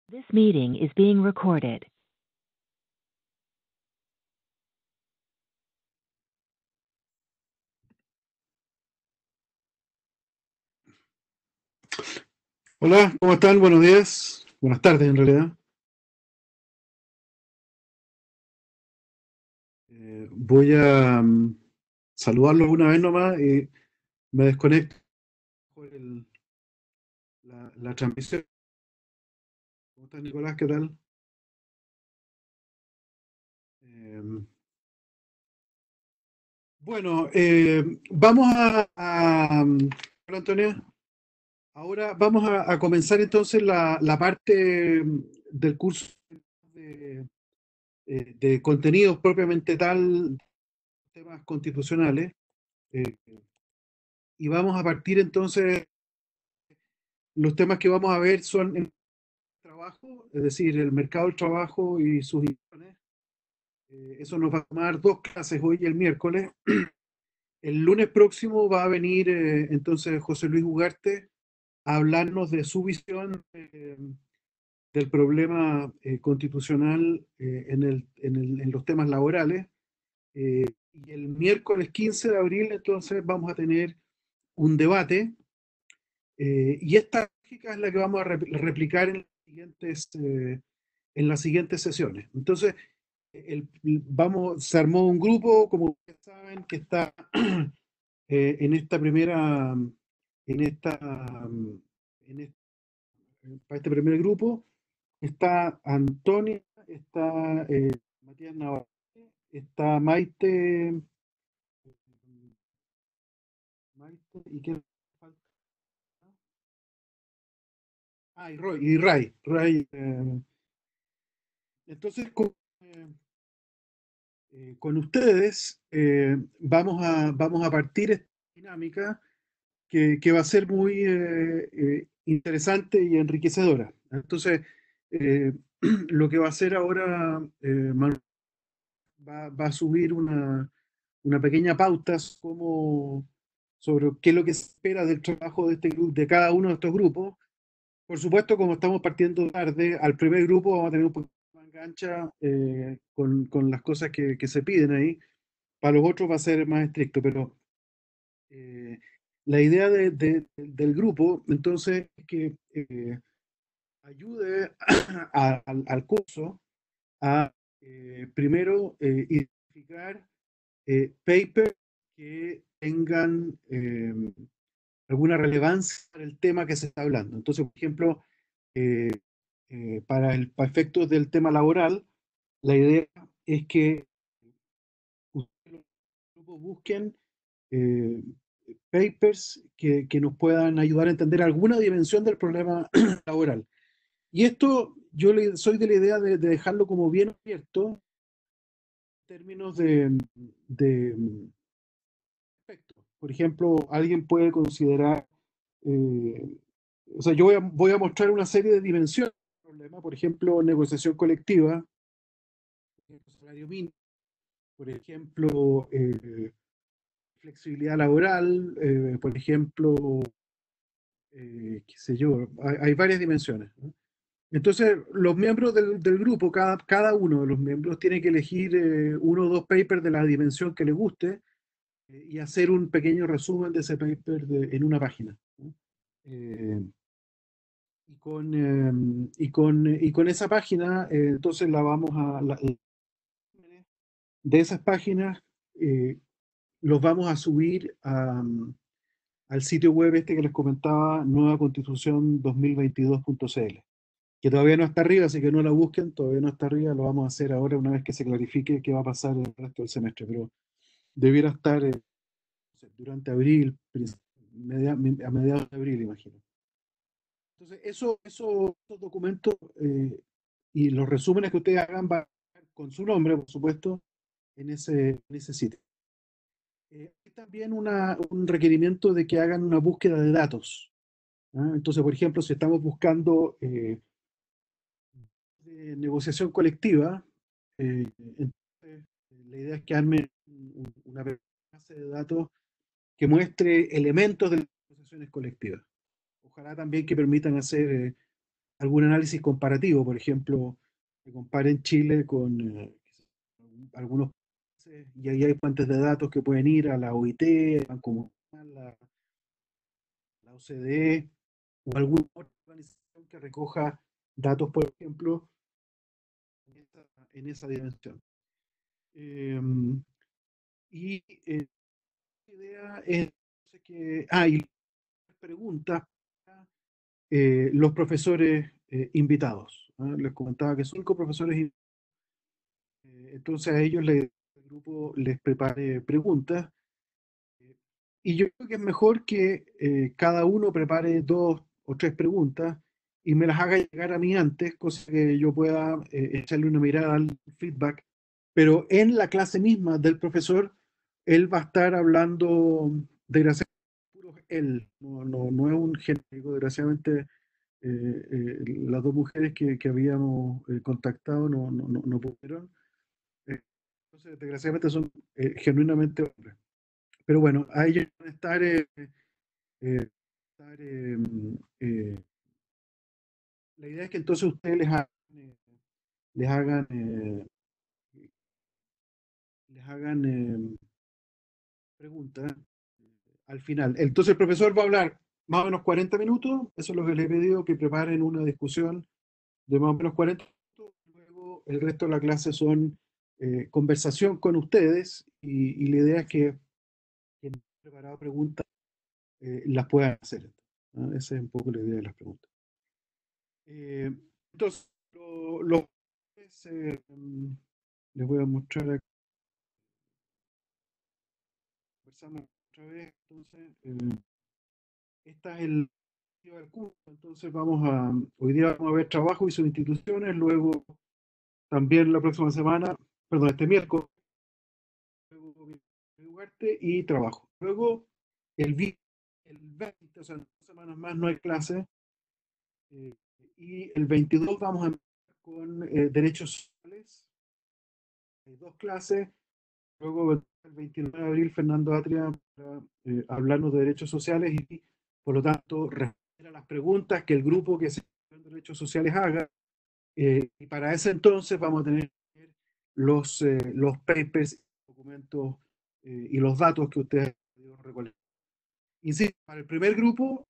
This meeting is being recorded. Hola, ¿cómo están? Buenos días. Buenas tardes, en realidad. Voy a saludarlos una vez nomás y me desconecto por la transmisión. ¿Cómo estás, Nicolás? ¿Qué tal? Eh, bueno, vamos hola, Antonio. Ahora vamos a comenzar entonces la parte del curso de, de contenidos propiamente tal, temas constitucionales. eh, y vamos a partir entonces. Los temas que vamos a ver son el trabajo, es decir, el mercado del trabajo y sus instituciones. Eso nos va a tomar dos clases hoy y el miércoles. El lunes próximo va a venir entonces José Luis Ugarte a hablarnos de su visión del problema constitucional en los temas laborales. Y el miércoles 15 de abril entonces vamos a tener un debate. Y esta lógica es la que vamos a replicar en las siguientes sesiones. Entonces, se armó un grupo, como ustedes saben, que está en esta primera, en esta, en este, para este primer grupo, está Antonia, está Matías Navarro, está Maite, ¿y quién falta? Ah, y Ray. Entonces, eh, con ustedes vamos a partir esta dinámica que va a ser muy interesante y enriquecedora. Entonces, eh, lo que va a hacer ahora Manuel va a subir una pequeña pauta sobre qué es lo que se espera del trabajo de este grupo, de cada uno de estos grupos. Por supuesto, como estamos partiendo tarde, al primer grupo vamos a tener un poquito más engancha con las cosas que se piden ahí. Para los otros va a ser más estricto, pero eh, la idea del grupo, entonces, es que ayude al curso a, primero, identificar papers que tengan alguna relevancia para el tema que se está hablando. Entonces, por ejemplo, eh, para efectos del tema laboral, la idea es que ustedes, los grupos, busquen eh, papers que nos puedan ayudar a entender alguna dimensión del problema laboral. Y esto soy de la idea de dejarlo como bien abierto en términos de aspectos. Por ejemplo, alguien puede considerar, eh, o sea, yo voy a mostrar una serie de dimensiones del problema, por ejemplo, negociación colectiva, salario mínimo, por ejemplo, flexibilidad laboral, por ejemplo, qué sé yo, hay varias dimensiones, ¿no? Entonces, los miembros del grupo, cada uno de los miembros tiene que elegir uno o dos papers de la dimensión que le guste y hacer un pequeño resumen de ese paper en una página, ¿no? Eh, y con esa página, entonces de esas páginas eh, los vamos a subir al sitio web este que les comentaba, nuevaconstitución2022.cl, que todavía no está arriba, así que no la busquen, todavía no está arriba, lo vamos a hacer ahora una vez que se clarifique qué va a pasar el resto del semestre, pero debiera estar no sé, durante abril, a mediados de abril, imagino. Entonces, esos documentos y los resúmenes que ustedes hagan van a estar con su nombre, por supuesto, en ese sitio. Hay también un requerimiento de que hagan una búsqueda de datos, ¿ah? Entonces, por ejemplo, si estamos buscando de negociación colectiva, entonces la idea es que armen una base de datos que muestre elementos de las negociaciones colectivas. Ojalá también que permitan hacer algún análisis comparativo, por ejemplo, que comparen Chile con algunos países, y ahí hay fuentes de datos que pueden ir a la OIT, al Banco Mundial, la OCDE o alguna otra organización que recoja datos, por ejemplo, en esa dimensión. Y la idea es que, y preguntas para los profesores invitados. Les comentaba que 5 profesores invitados. Entonces a ellos el grupo les prepare preguntas. Y yo creo que es mejor que cada uno prepare 2 o 3 preguntas y me las haga llegar a mí antes, cosa que yo pueda echarle una mirada al feedback. Pero en la clase misma del profesor, él va a estar hablando, desgraciadamente, puro él, no es un genérico, desgraciadamente. Las 2 mujeres que habíamos contactado no pudieron. Entonces, desgraciadamente son genuinamente hombres. Pero bueno, a ellos van a estar, estar, eh, la idea es que entonces ustedes les hagan, les hagan preguntas al final. Entonces el profesor va a hablar más o menos 40 minutos, eso es lo que les he pedido, que preparen una discusión de más o menos 40 minutos, luego el resto de la clase son conversación con ustedes y la idea es que quien ha preparado preguntas las puedan hacer. ¿No? Esa es un poco la idea de las preguntas. Entonces, lo les voy a mostrar aquí. Conversamos otra vez. Entonces, esta es el curso. Entonces, hoy día vamos a ver trabajo y sus instituciones. Luego, también la próxima semana, perdón, este miércoles, luego Ugarte y trabajo. Luego, el 20, o sea, en 2 semanas más no hay clase. Y el 22 vamos a empezar con derechos sociales. Hay 2 clases. Luego, el 29 de abril, Fernando Atria para hablarnos de derechos sociales y, por lo tanto, responder a las preguntas que el grupo que se llama derechos sociales haga. Y para ese entonces vamos a tener los papers, documentos y los datos que ustedes han podido recolectar. Insisto, para el primer grupo,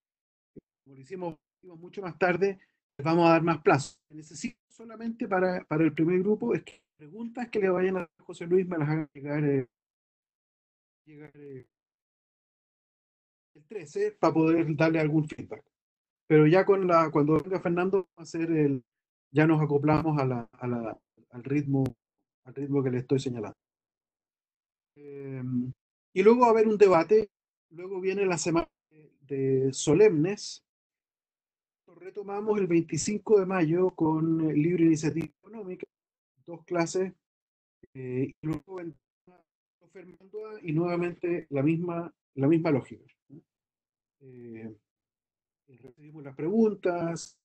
como lo hicimos mucho más tarde, les vamos a dar más plazo. Necesito solamente para el primer grupo es que preguntas que le vayan a José Luis me las hagan llegar el 13 para poder darle algún feedback. Pero ya cuando venga Fernando, va a ser ya nos acoplamos al ritmo que le estoy señalando. Y luego va a haber un debate, luego viene la semana de solemnes. Retomamos el 25 de mayo con libre iniciativa económica, 2 clases, y luego Fernando y nuevamente la misma lógica. Eh, Recibimos las preguntas,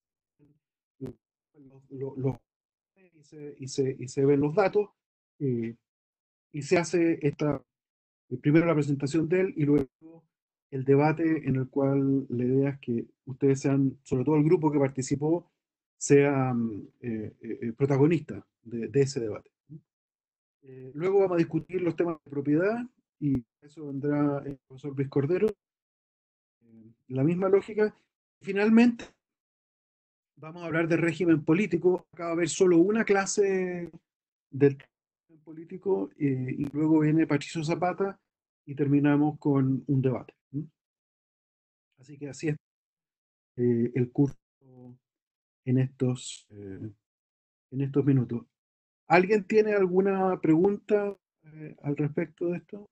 y se ven los datos, y se hace primero la presentación de él y luego el debate en el cual la idea es que ustedes sean, sobre todo el grupo que participó, sean protagonistas de ese debate. Luego vamos a discutir los temas de propiedad y eso vendrá el profesor Luis Cordero. La misma lógica. Finalmente, vamos a hablar de régimen político. Acá va a haber solo una clase del régimen político y luego viene Patricio Zapata y terminamos con un debate. Así que así es el curso en en estos minutos. ¿Alguien tiene alguna pregunta al respecto de esto?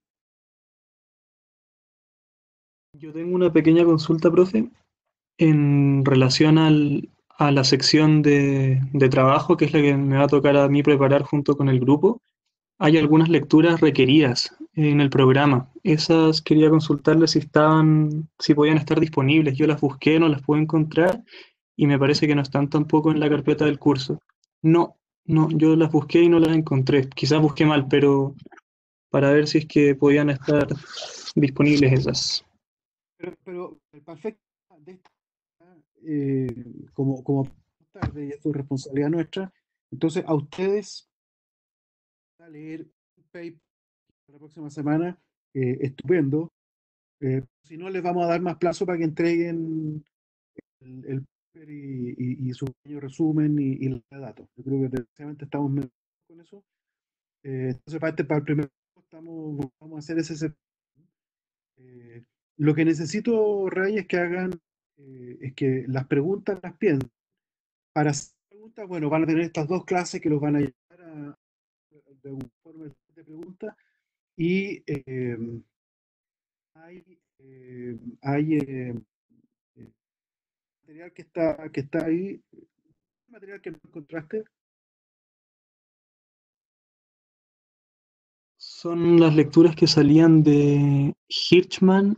Yo tengo una pequeña consulta, profe, en relación a la sección de trabajo, que es la que me va a tocar a mí preparar junto con el grupo. Hay algunas lecturas requeridas en el programa. Esas quería consultarles si podían estar disponibles. Yo las busqué, no las pude encontrar y me parece que no están tampoco en la carpeta del curso. No, no, yo las busqué y no las encontré. Quizás busqué mal, pero para ver si es que podían estar disponibles esas. Pero el perfecto de esta, como tarde y esto es responsabilidad nuestra. Entonces, a ustedes a leer un paper la próxima semana, estupendo. Si no, les vamos a dar más plazo para que entreguen el paper y su pequeño resumen y los datos. Yo creo que desgraciadamente estamos mejor con eso. Entonces, para el primer vamos a hacer ese. Eh, lo que necesito, Ray, es que hagan, es que las preguntas las piensen. Para hacer preguntas, bueno, van a tener estas dos clases que los van a llevar de un forma de preguntas y hay material que está ahí, material que no encontraste. Son las lecturas que salían de Hirschman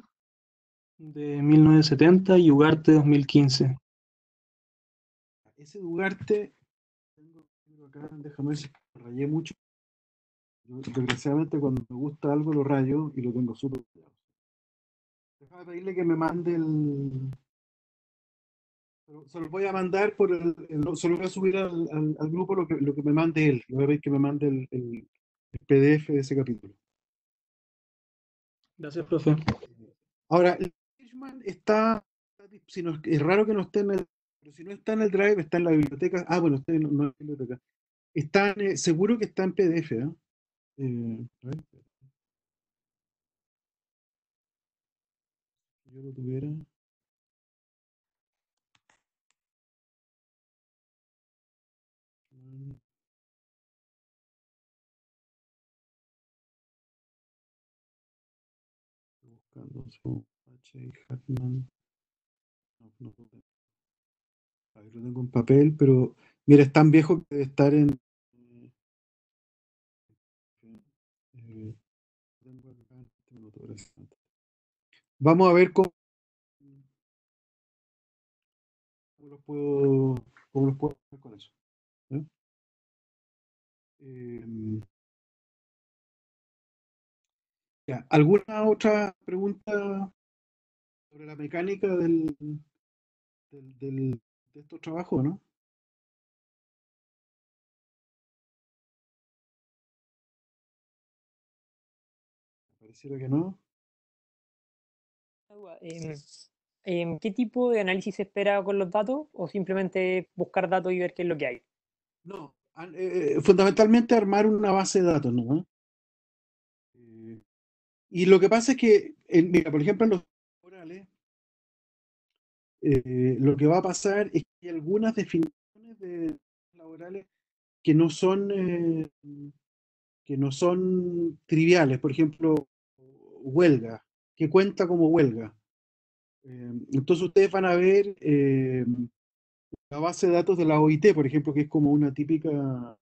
de 1970 y Ugarte 2015. Ese Ugarte, tengo acá, déjame ver si lo rayé mucho. Yo, desgraciadamente, cuando me gusta algo lo rayo y lo tengo súper cuidado. Déjame pedirle que me mande el. Se lo voy a mandar se lo voy a subir al grupo lo que me mande él. Lo voy a pedir que me mande el PDF de ese capítulo. Gracias, profe. Ahora, el Fishman si no, es raro que no esté en el, pero si no está en el Drive, está en la biblioteca. Ah, bueno, está no en la biblioteca. Seguro que está en PDF, ¿eh? A ver, si yo lo tuviera. Estoy buscando su H. Hartman. No, no lo tengo. A ver, lo tengo en papel, pero mira, es tan viejo que debe estar en. Eh, tengo acá en este minuto, gracias. Vamos a ver cómo los puedo hacer con eso. ¿Eh? Eh, ya, ¿alguna otra pregunta sobre la mecánica de estos trabajos, no? Pareciera que no. Duda, ¿qué tipo de análisis se espera con los datos o simplemente buscar datos y ver qué es lo que hay? No, fundamentalmente armar una base de datos, ¿no? Y lo que pasa es que, mira, por ejemplo, en los orales, lo que va a pasar es que hay algunas definiciones de laborales que que no son triviales. Por ejemplo, huelga, que cuenta como huelga. Entonces ustedes van a ver la base de datos de la OIT, por ejemplo, que es como una típica base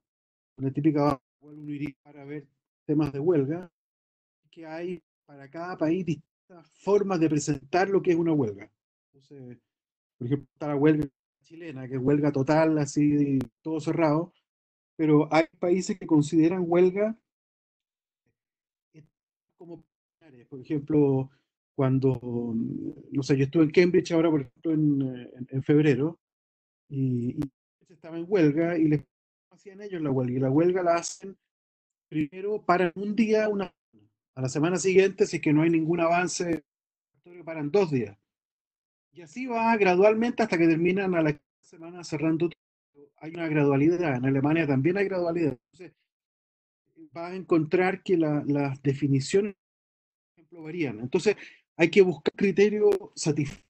a la cual uno iría para ver temas de huelga, que hay para cada país distintas formas de presentar lo que es una huelga. Entonces, por ejemplo, está la huelga chilena, que es huelga total, así, todo cerrado, pero hay países que consideran huelga como, por ejemplo, cuando, no sé, yo estuve en Cambridge ahora, por ejemplo, en febrero, y estaba en huelga y les hacían ellos la huelga, y la huelga la hacen primero para un día, a la semana siguiente, si es que no hay ningún avance, paran 2 días. Y así va gradualmente hasta que terminan a la semana cerrando. Hay una gradualidad, en Alemania también hay gradualidad. Entonces, vas a encontrar que las definiciones, por ejemplo, varían. Entonces, hay que buscar criterios satisfactorios.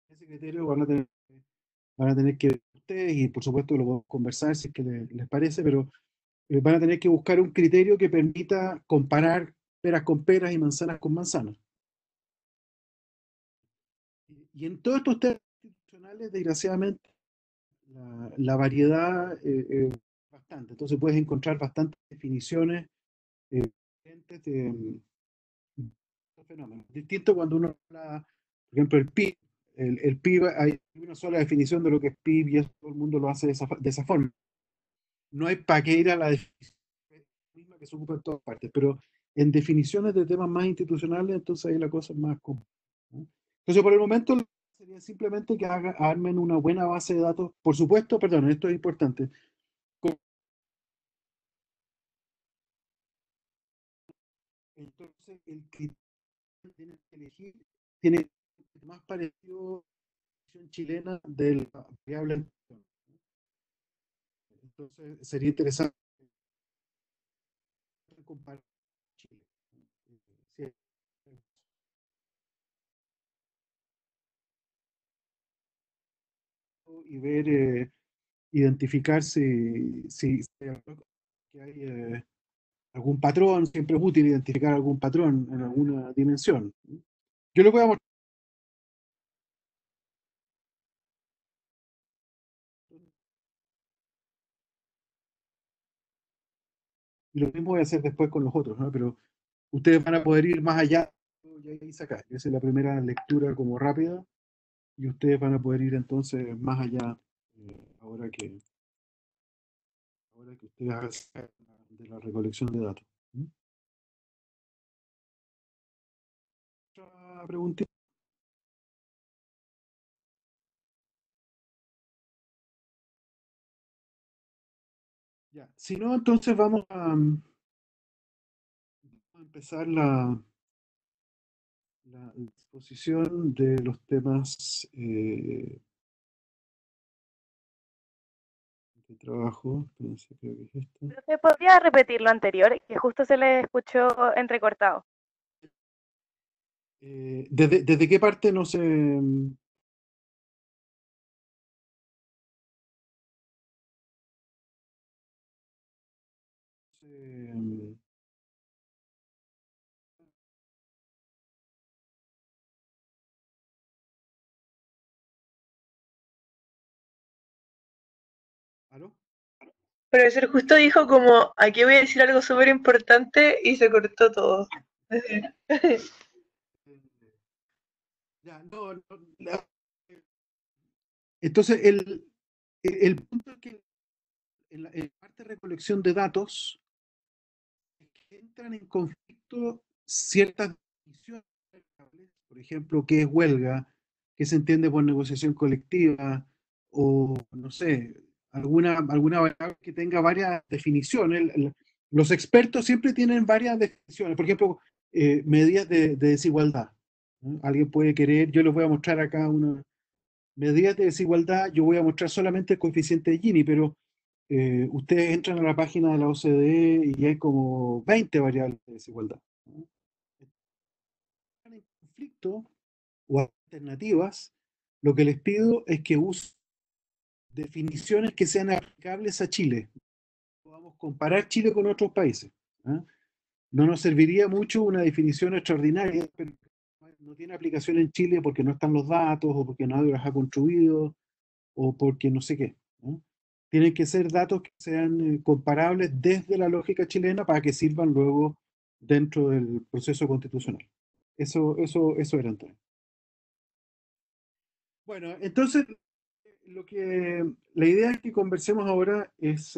Ese criterio van a tener que ver ustedes y por supuesto lo vamos a conversar si es que les parece, pero van a tener que buscar un criterio que permita comparar peras con peras y manzanas con manzanas. Y en todos estos temas institucionales, desgraciadamente, la variedad es bastante. Entonces puedes encontrar bastantes definiciones diferentes de estos fenómenos. Distinto cuando uno habla, por ejemplo, el PIB. El PIB, hay una sola definición de lo que es PIB y eso todo el mundo lo hace de esa forma. No hay para qué ir a la definición misma que se ocupa en todas partes, pero en definiciones de temas más institucionales, entonces ahí la cosa es más común, ¿no? Entonces, por el momento, sería simplemente que armen una buena base de datos. Por supuesto, perdón, esto es importante. Entonces, el criterio que tienen que elegir tiene más parecido a la versión chilena de la variable. Entonces, sería interesante comparar Chile. Sí, y ver, identificar si hay algún patrón, siempre es útil identificar algún patrón en alguna dimensión. Yo les voy a mostrar, y lo mismo voy a hacer después con los otros, ¿no? Pero ustedes van a poder ir más allá. Ya hice acá, esa es la primera lectura como rápida, y ustedes van a poder ir entonces más allá, ahora que ustedes hagan de la recolección de datos. ¿Mm? ¿Otra preguntita? Ya. Si no, entonces vamos a empezar la exposición de los temas de trabajo. Espérense, creo que es esto. ¿Se podría repetir lo anterior? Que justo se le escuchó entrecortado. ¿Desde qué parte no se... se- ¿Aló? Profesor justo dijo como, aquí voy a decir algo súper importante y se cortó todo. Ya, no, entonces, el punto es que en la parte de recolección de datos es que entran en conflicto ciertas definiciones, por ejemplo, qué es huelga, qué se entiende por negociación colectiva, o no sé, alguna variable que tenga varias definiciones. Los expertos siempre tienen varias definiciones, por ejemplo, medidas de desigualdad, ¿no? Alguien puede querer, yo les voy a mostrar acá una medidas de desigualdad, yo voy a mostrar solamente el coeficiente de Gini, pero ustedes entran a la página de la OCDE y hay como 20 variables de desigualdad, ¿no? En conflicto o alternativas, lo que les pido es que usen definiciones que sean aplicables a Chile. Podamos comparar Chile con otros países, ¿ah? No nos serviría mucho una definición extraordinaria, pero no tiene aplicación en Chile porque no están los datos o porque nadie los ha construido o porque no sé qué, ¿no? Tienen que ser datos que sean comparables desde la lógica chilena para que sirvan luego dentro del proceso constitucional. Eso era entonces. Bueno, entonces la idea es que conversemos ahora es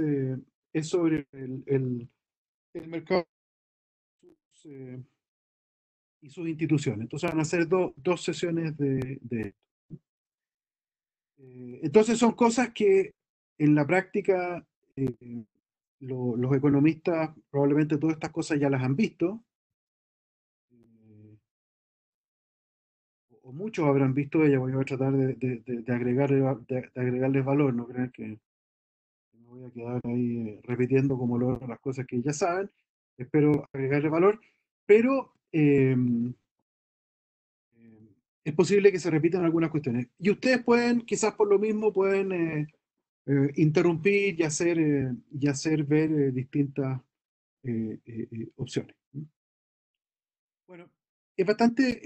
sobre el mercado eh, y sus instituciones. Entonces van a ser dos sesiones de entonces son cosas que en la práctica los economistas probablemente todas estas cosas ya las han visto, o muchos habrán visto ellas. Voy a tratar de agregarles valor, no crean que me voy a quedar ahí repitiendo como las cosas que ya saben. Espero agregarles valor, pero es posible que se repitan algunas cuestiones. Y ustedes pueden, quizás por lo mismo, pueden interrumpir y hacer ver distintas opciones. Bueno, es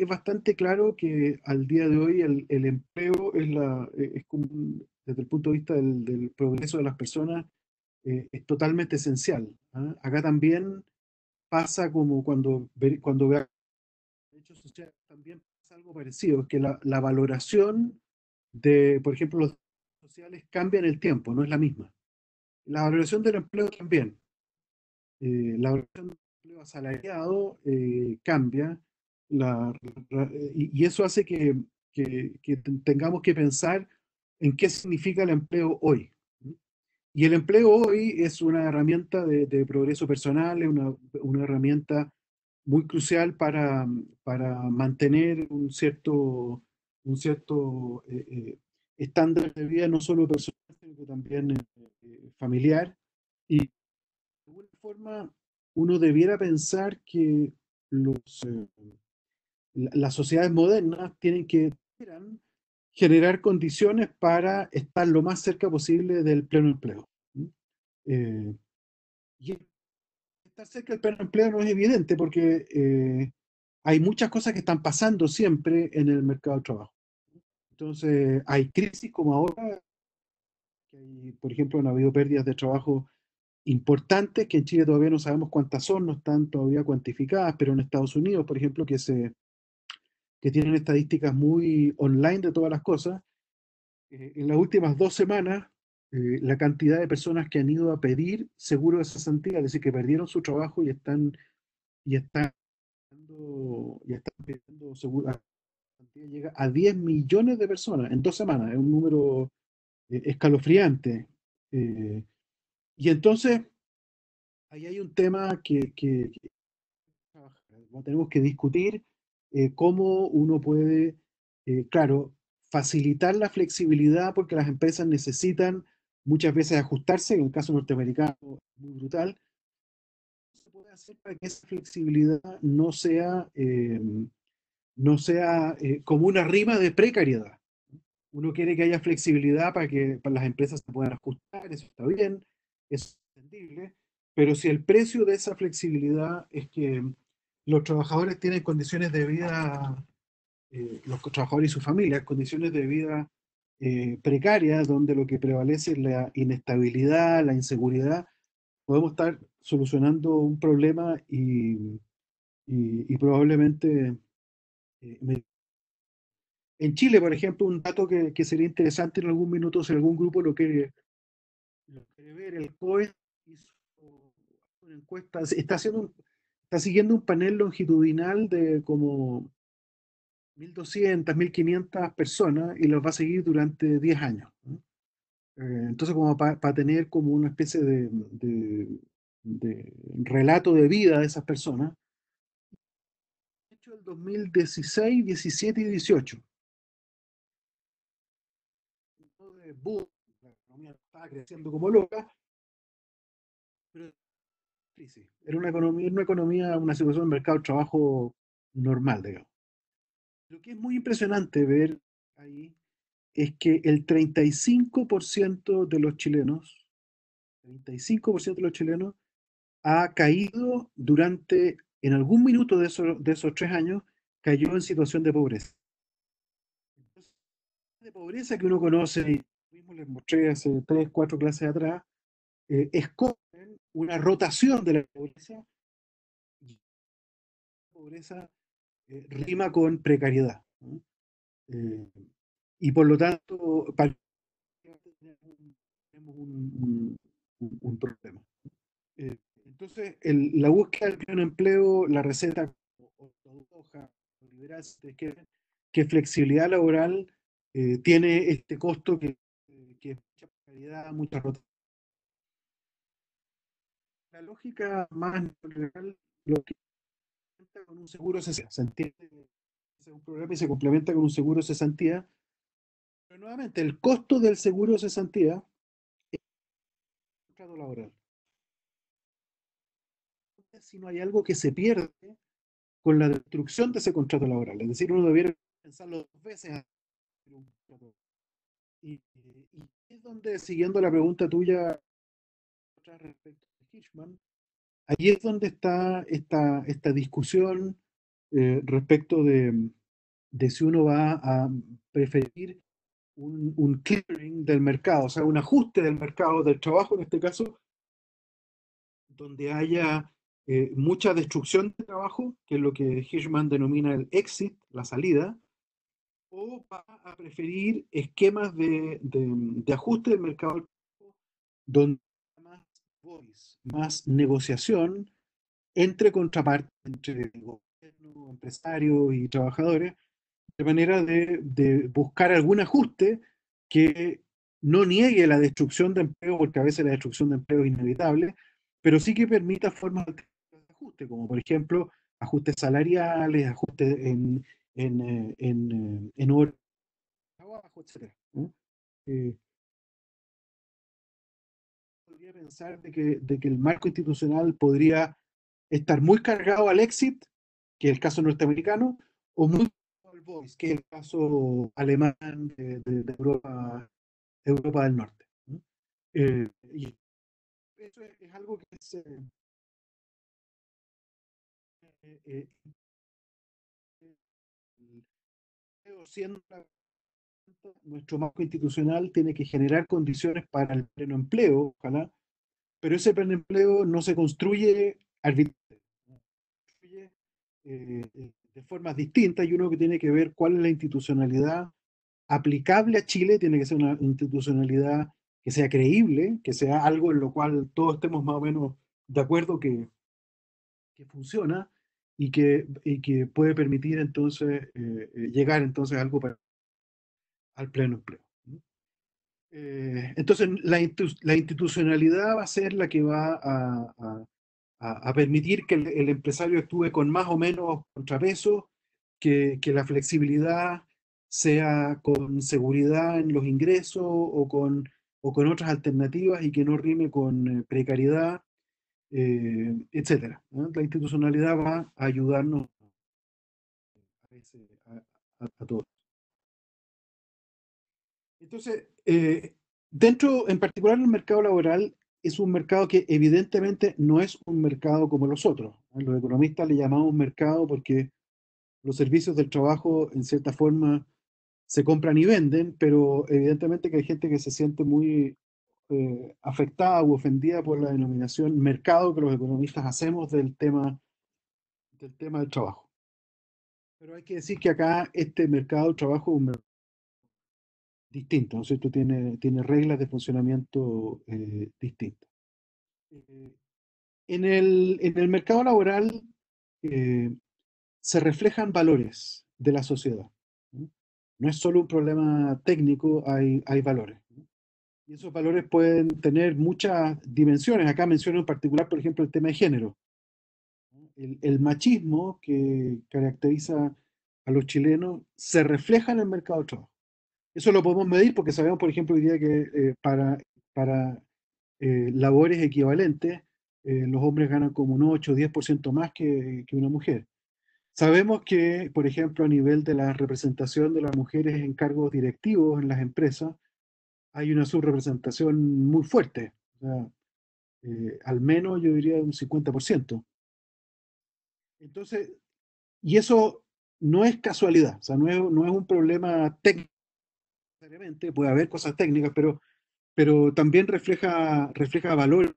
bastante claro que al día de hoy el empleo es como desde el punto de vista del progreso de las personas, es totalmente esencial, ¿ah? Acá también pasa como cuando vea derechos sociales, también pasa algo parecido, es que la valoración por ejemplo, los derechos sociales cambia en el tiempo, no es la misma. La valoración del empleo también. La valoración del empleo asalariado cambia, y eso hace que tengamos que pensar en qué significa el empleo hoy. Y el empleo hoy es una herramienta de progreso personal, es una herramienta muy crucial para mantener un cierto estándar de vida, no solo personal, sino que también familiar. Y de alguna forma uno debiera pensar que las sociedades modernas tienen que generar condiciones para estar lo más cerca posible del pleno empleo. Eh, y estar cerca del pleno empleo no es evidente porque hay muchas cosas que están pasando siempre en el mercado del trabajo. Entonces, hay crisis como ahora, que hay, por ejemplo, han habido pérdidas de trabajo importantes, que en Chile todavía no sabemos cuántas son, no están todavía cuantificadas, pero en Estados Unidos, por ejemplo, que tienen estadísticas muy online de todas las cosas, en las últimas 2 semanas, la cantidad de personas que han ido a pedir seguro de cesantía, es decir, que perdieron su trabajo y están, y están pidiendo seguro de cesantía, llega a 10 millones de personas en 2 semanas. Es un número escalofriante. Eh, y entonces, ahí hay un tema tenemos que discutir cómo uno puede, claro, facilitar la flexibilidad porque las empresas necesitan muchas veces ajustarse, en el caso norteamericano es muy brutal. ¿Qué se puede hacer para que esa flexibilidad no sea como una rima de precariedad? Uno quiere que haya flexibilidad para las empresas se puedan ajustar, eso está bien, es entendible, pero si el precio de esa flexibilidad es que los trabajadores tienen condiciones de vida, los trabajadores y sus familias, condiciones de vida precarias, donde lo que prevalece es la inestabilidad, la inseguridad, podemos estar solucionando un problema y probablemente en Chile, por ejemplo, un dato que sería interesante en algún minuto, si algún grupo lo quiere ver, el COE hizo una encuesta, está siguiendo un panel longitudinal de como 1.200, 1.500 personas y los va a seguir durante 10 años, ¿no? Entonces, como para tener como una especie de relato de vida de esas personas, hecho el 2016, 17 y 18. De boom, la economía estaba creciendo como loca, pero crisis. Era una situación de mercado de trabajo normal, digamos. Lo que es muy impresionante ver ahí es que el 35% de los chilenos, 35% de los chilenos ha caído en algún minuto de esos 3 años, cayó en situación de pobreza. Entonces, de pobreza que uno conoce, y mismo les mostré hace 3, 4 clases atrás, esconden una rotación de la pobreza, y la pobreza rima con precariedad, ¿no? Eh, y por lo tanto, tenemos un problema. Entonces, la búsqueda del pleno empleo, la receta ortodoxa, liberal, que flexibilidad laboral tiene este costo que es mucha precariedad, mucha rotación. La lógica más neoliberal lo que complementa con un seguro de cesantía. Se entiende que es un programa y se complementa con un seguro de cesantía. Pero nuevamente, el costo del seguro de cesantía es el contrato laboral. Si no hay algo que se pierde con la destrucción de ese contrato laboral. Es decir, uno debiera pensarlo 2 veces antes de hacer un contrato. Y es donde, siguiendo la pregunta tuya respecto a Hirschman, ahí es donde está esta discusión respecto de si uno va a preferir un clearing del mercado, o sea, un ajuste del mercado del trabajo, en este caso, donde haya mucha destrucción de trabajo, que es lo que Hirschman denomina el exit, la salida, o va a preferir esquemas de ajuste del mercado del trabajo, donde hay más voice, más negociación entre contrapartes, entre el gobierno, empresarios y trabajadores, de manera de buscar algún ajuste que no niegue la destrucción de empleo, porque a veces la destrucción de empleo es inevitable, pero sí que permita formas de ajuste, como por ejemplo ajustes salariales, ajustes en horas de trabajo, etcétera, ¿no? Eh, Podría pensar de que el marco institucional podría estar muy cargado al exit, que es el caso norteamericano, o muy cargado al voice, que es el caso alemán de Europa del Norte, ¿no? Y eso es algo que es eh, siendo nuestro marco institucional tiene que generar condiciones para el pleno empleo, ojalá, pero ese pleno empleo no se construye arbitrariamente, se construye de formas distintas y uno que tiene que ver cuál es la institucionalidad aplicable a Chile, tiene que ser una institucionalidad que sea creíble, que sea algo en lo cual todos estemos más o menos de acuerdo que funciona y que puede permitir entonces llegar entonces a algo al pleno empleo, ¿no? Entonces, la institucionalidad va a ser la que va a permitir que el empresario actúe con más o menos contrapeso, que la flexibilidad sea con seguridad en los ingresos o con otras alternativas y que no rime con precariedad, etcétera, ¿no? La institucionalidad va a ayudarnos a todos. Entonces, dentro, en particular, el mercado laboral es un mercado que evidentemente no es un mercado como los otros, ¿no? Los economistas le llamamos mercado porque los servicios del trabajo, en cierta forma, se compran y venden, pero evidentemente que hay gente que se siente muy afectada u ofendida por la denominación mercado que los economistas hacemos del tema del trabajo. Pero hay que decir que acá este mercado del trabajo es un mercado distinto, ¿no es cierto? Tiene reglas de funcionamiento distintas. Eh, en el mercado laboral eh, se reflejan valores de la sociedad, ¿no? No es solo un problema técnico, hay valores, ¿no? Y esos valores pueden tener muchas dimensiones. Acá menciono en particular, por ejemplo, el tema de género, ¿no? El machismo que caracteriza a los chilenos se refleja en el mercado de trabajo. Eso lo podemos medir porque sabemos, por ejemplo, hoy día que para labores equivalentes, los hombres ganan como un 8 o 10% más que una mujer. Sabemos que, por ejemplo, a nivel de la representación de las mujeres en cargos directivos en las empresas, hay una subrepresentación muy fuerte, o sea, al menos yo diría un 50%. Entonces, y eso no es casualidad, o sea, no es un problema técnico necesariamente, puede haber cosas técnicas, pero también refleja valor,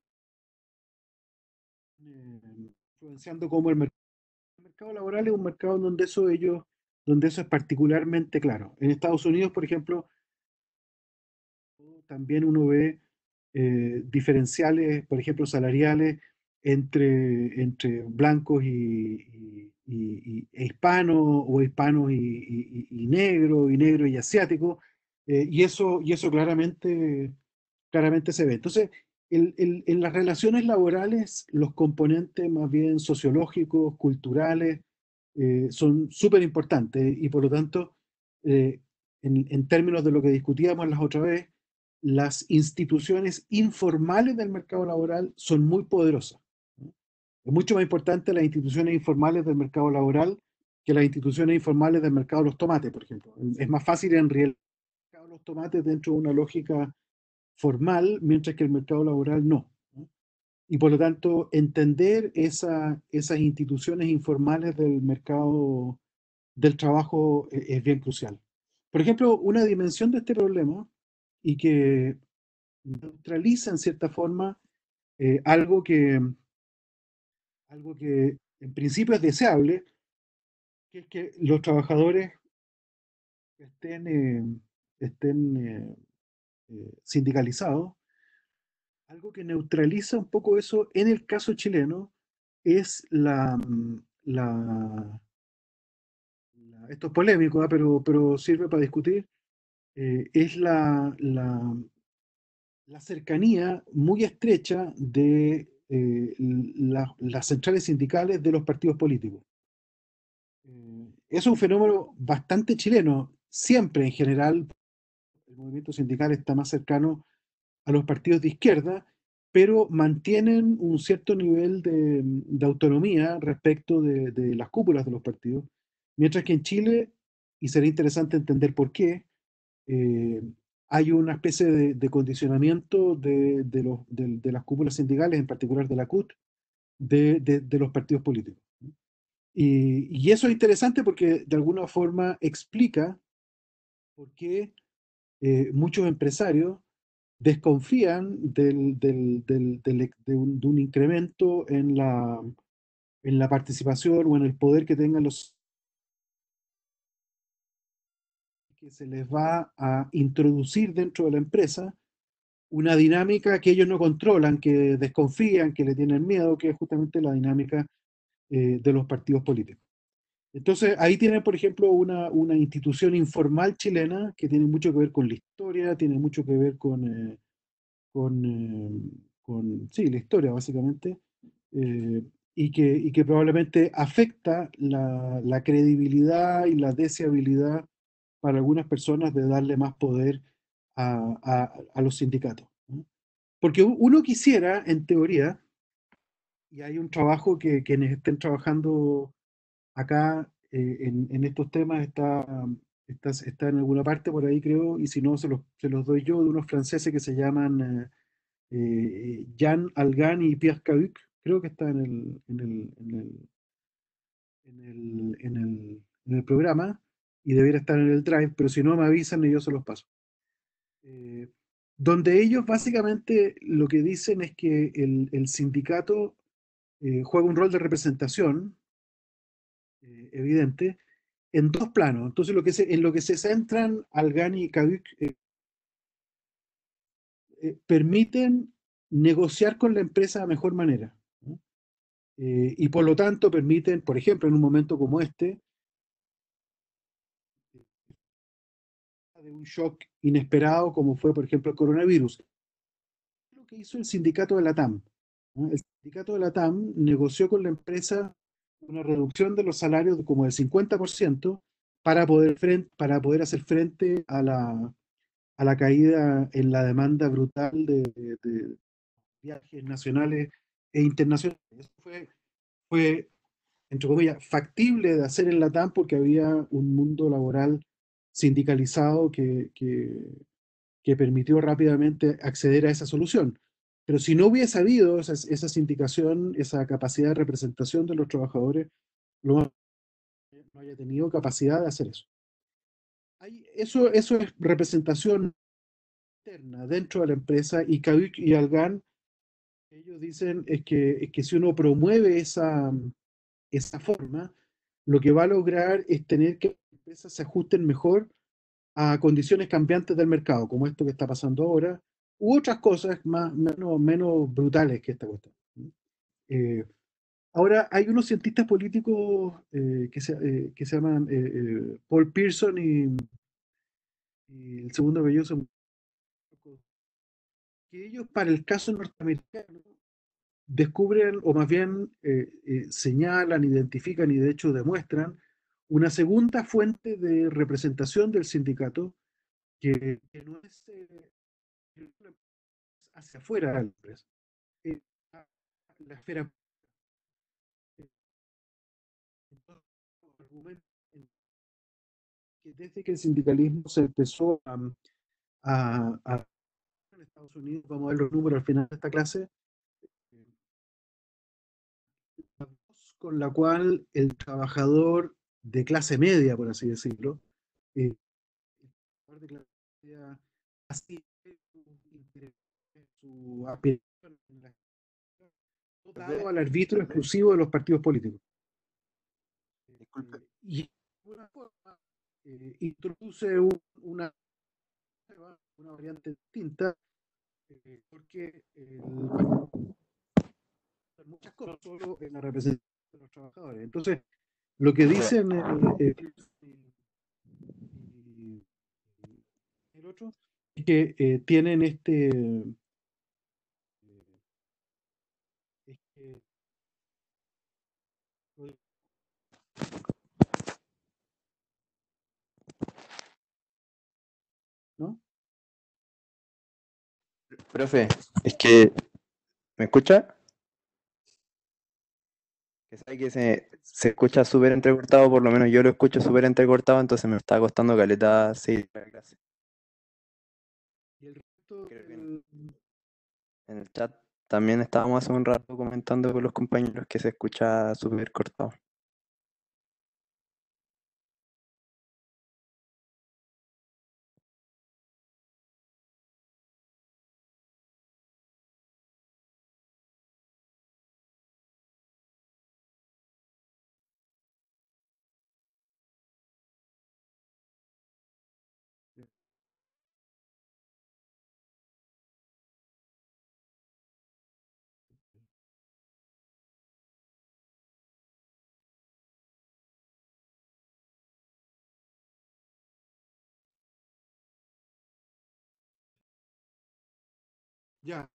influenciando cómo el mercado laboral es un mercado donde eso es particularmente claro. En Estados Unidos, por ejemplo, también uno ve diferenciales, por ejemplo, salariales entre blancos e hispanos, o hispanos y negros, y negros y asiáticos, y eso claramente se ve. Entonces, en las relaciones laborales, los componentes más bien sociológicos, culturales, son súper importantes y por lo tanto, eh, en términos de lo que discutíamos la otra vez, las instituciones informales del mercado laboral son muy poderosas, ¿no? Es mucho más importante las instituciones informales del mercado laboral que las instituciones informales del mercado de los tomates, por ejemplo. Es más fácil enriquecer el mercado de los tomates dentro de una lógica formal, mientras que el mercado laboral no, ¿no? Y por lo tanto, entender esas instituciones informales del mercado del trabajo es bien crucial. Por ejemplo, una dimensión de este problema y que neutraliza en cierta forma eh, algo que, algo que en principio es deseable, que es que los trabajadores estén sindicalizados. Algo que neutraliza un poco eso en el caso chileno es esto es polémico, pero sirve para discutir, es la cercanía muy estrecha de las centrales sindicales de los partidos políticos. Es un fenómeno bastante chileno. Siempre, en general, el movimiento sindical está más cercano a los partidos de izquierda, pero mantienen un cierto nivel de autonomía respecto de las cúpulas de los partidos, mientras que en Chile, y sería interesante entender por qué, eh, hay una especie de condicionamiento de las cúpulas sindicales, en particular de la CUT, de los partidos políticos. Y eso es interesante porque de alguna forma explica por qué muchos empresarios desconfían de un incremento en la participación o en el poder que tengan los que se les va a introducir dentro de la empresa una dinámica que ellos no controlan, que desconfían, que le tienen miedo, que es justamente la dinámica de los partidos políticos. Entonces, ahí tienen, por ejemplo, una institución informal chilena que tiene mucho que ver con la historia, tiene mucho que ver sí, la historia, básicamente, eh, y que probablemente afecta la credibilidad y la deseabilidad para algunas personas de darle más poder a los sindicatos, ¿no? Porque uno quisiera, en teoría, y hay un trabajo que quienes estén trabajando acá en estos temas está en alguna parte por ahí, creo, y si no, se los doy yo, de unos franceses que se llaman Jean Algan y Pierre Cabuc, creo que está en el programa y debería estar en el Drive, pero si no me avisan y yo se los paso. Eh, Donde ellos básicamente lo que dicen es que el sindicato juega un rol de representación evidente en dos planos. Entonces, en lo que se centran Algan y Cabuc permiten negociar con la empresa de mejor manera, ¿no? Y por lo tanto permiten, por ejemplo, en un momento como este, de un shock inesperado como fue, por ejemplo, el coronavirus. Lo que hizo el sindicato de la TAM, ¿no? El sindicato de la TAM negoció con la empresa una reducción de los salarios como del 50% para poder hacer frente a la caída en la demanda brutal de viajes nacionales e internacionales. Eso fue, entre comillas, factible de hacer en la TAM porque había un mundo laboral sindicalizado que permitió rápidamente acceder a esa solución. Pero si no hubiese habido esa sindicación, esa capacidad de representación de los trabajadores, no haya tenido capacidad de hacer eso. Eso es representación interna dentro de la empresa y Cabuc y Algan, ellos dicen es que si uno promueve esa forma, lo que va a lograr es tener que las empresas se ajusten mejor a condiciones cambiantes del mercado, como esto que está pasando ahora, u otras cosas menos brutales que esta cuestión. Eh, Ahora, hay unos cientistas políticos que se llaman Paul Pearson y el segundo apellido que ellos para el caso norteamericano descubren, o más bien señalan, identifican y de hecho demuestran una segunda fuente de representación del sindicato que no es hacia afuera de la empresa, eh, la esfera. Que desde que el sindicalismo se empezó en Estados Unidos, vamos a ver los números al final de esta clase, la voz con la cual el trabajador de clase media, por así decirlo, el trabajador de clase media, así su aspiración dado al arbitrio exclusivo de los partidos políticos. Disculpe, Y de alguna forma introduce una variante distinta, porque muchas cosas solo en la representación de los trabajadores. Entonces, Lo que Profe, dicen y el otro es que tienen este, ¿no? profe, es que, ¿me escucha? Que sabe que se escucha súper entrecortado, por lo menos yo lo escucho súper entrecortado, entonces me está costando caleta seguir la clase. Y el resto Creo que en el chat también estábamos hace un rato comentando con los compañeros que se escucha súper cortado. ya.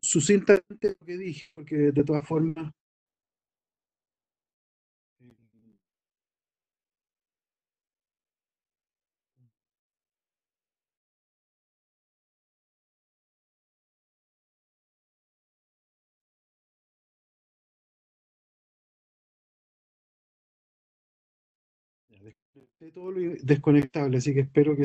Sucintamente lo que dije, porque de todas formas eh, ya, desconecté todo lo desconectable, así que espero que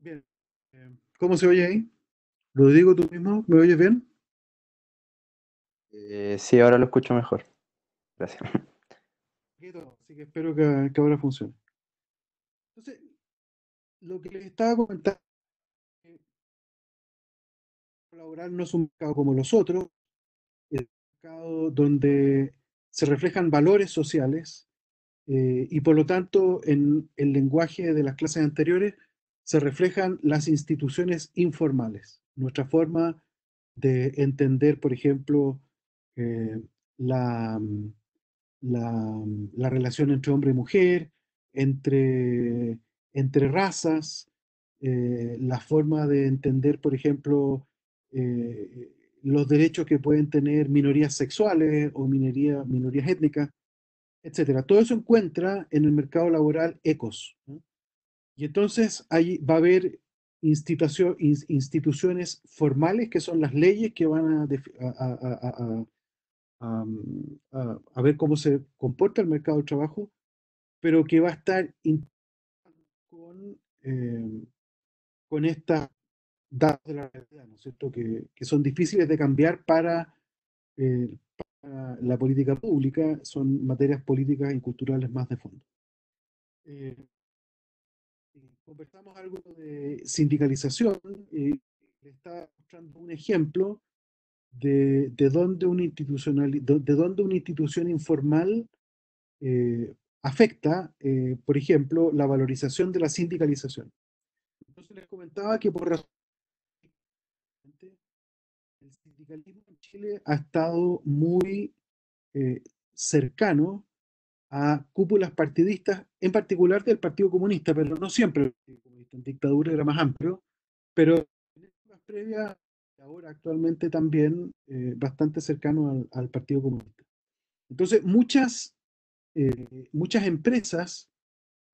bien. ¿Cómo se oye ahí? ¿Lo digo tú mismo? ¿Me oyes bien? Sí, ahora lo escucho mejor. Gracias. Así que espero que ahora funcione. Entonces, lo que les estaba comentando, el mercado laboral no es un mercado como los otros, es un mercado donde se reflejan valores sociales y por lo tanto en el lenguaje de las clases anteriores se reflejan las instituciones informales, nuestra forma de entender, por ejemplo, eh, la, la relación entre hombre y mujer, entre, entre razas, la forma de entender, por ejemplo, los derechos que pueden tener minorías sexuales o minorías étnicas, etcétera. Todo eso encuentra en el mercado laboral ecos, ¿no? Y entonces ahí va a haber instituciones formales que son las leyes que van a ver cómo se comporta el mercado del trabajo, pero que va a estar con, con estas datos de la realidad, ¿no es cierto? Que son difíciles de cambiar eh, para la política pública, son materias políticas y culturales más de fondo. Eh, Conversamos algo de sindicalización y le estaba mostrando un ejemplo de dónde de dónde una institución informal afecta, por ejemplo, la valorización de la sindicalización. Entonces les comentaba que por razón el sindicalismo en Chile ha estado muy cercano a cúpulas partidistas, en particular del Partido Comunista, pero no siempre el Partido Comunista. En dictadura era más amplio, pero en épocas previas, ahora actualmente también bastante cercano al Partido Comunista. Entonces, muchas empresas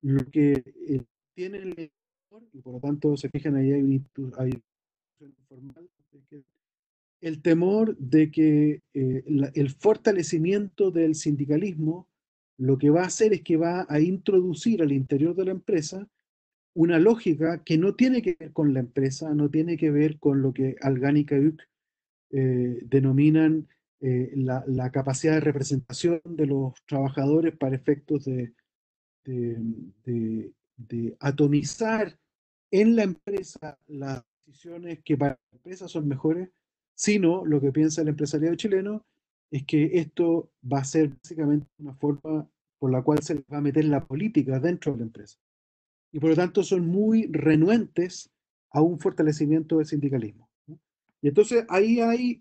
lo que tienen y por lo tanto se fijan ahí hay una informal, el temor de que el fortalecimiento del sindicalismo lo que va a hacer es que va a introducir al interior de la empresa una lógica que no tiene que ver con la empresa, no tiene que ver con lo que Algan y Cahuc denominan la capacidad de representación de los trabajadores para efectos de, de atomizar en la empresa las decisiones que para la empresa son mejores, sino lo que piensa el empresariado chileno es que esto va a ser básicamente una forma por la cual se les va a meter la política dentro de la empresa. Y por lo tanto son muy renuentes a un fortalecimiento del sindicalismo, ¿no? Y entonces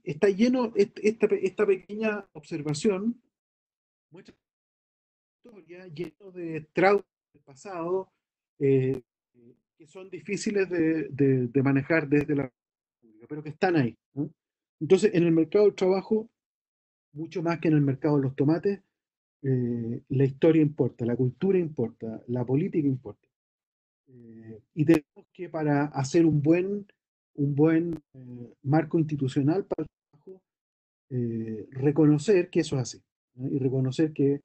está lleno, esta pequeña observación muestra historia lleno de traumas del pasado, eh, que son difíciles de manejar desde la pública, pero que están ahí, ¿no? Entonces, en el mercado del trabajo, mucho más que en el mercado de los tomates, la historia importa, la cultura importa, la política importa. Y tenemos que, para hacer un buen marco institucional para el trabajo, reconocer que eso es así, ¿no? Y reconocer que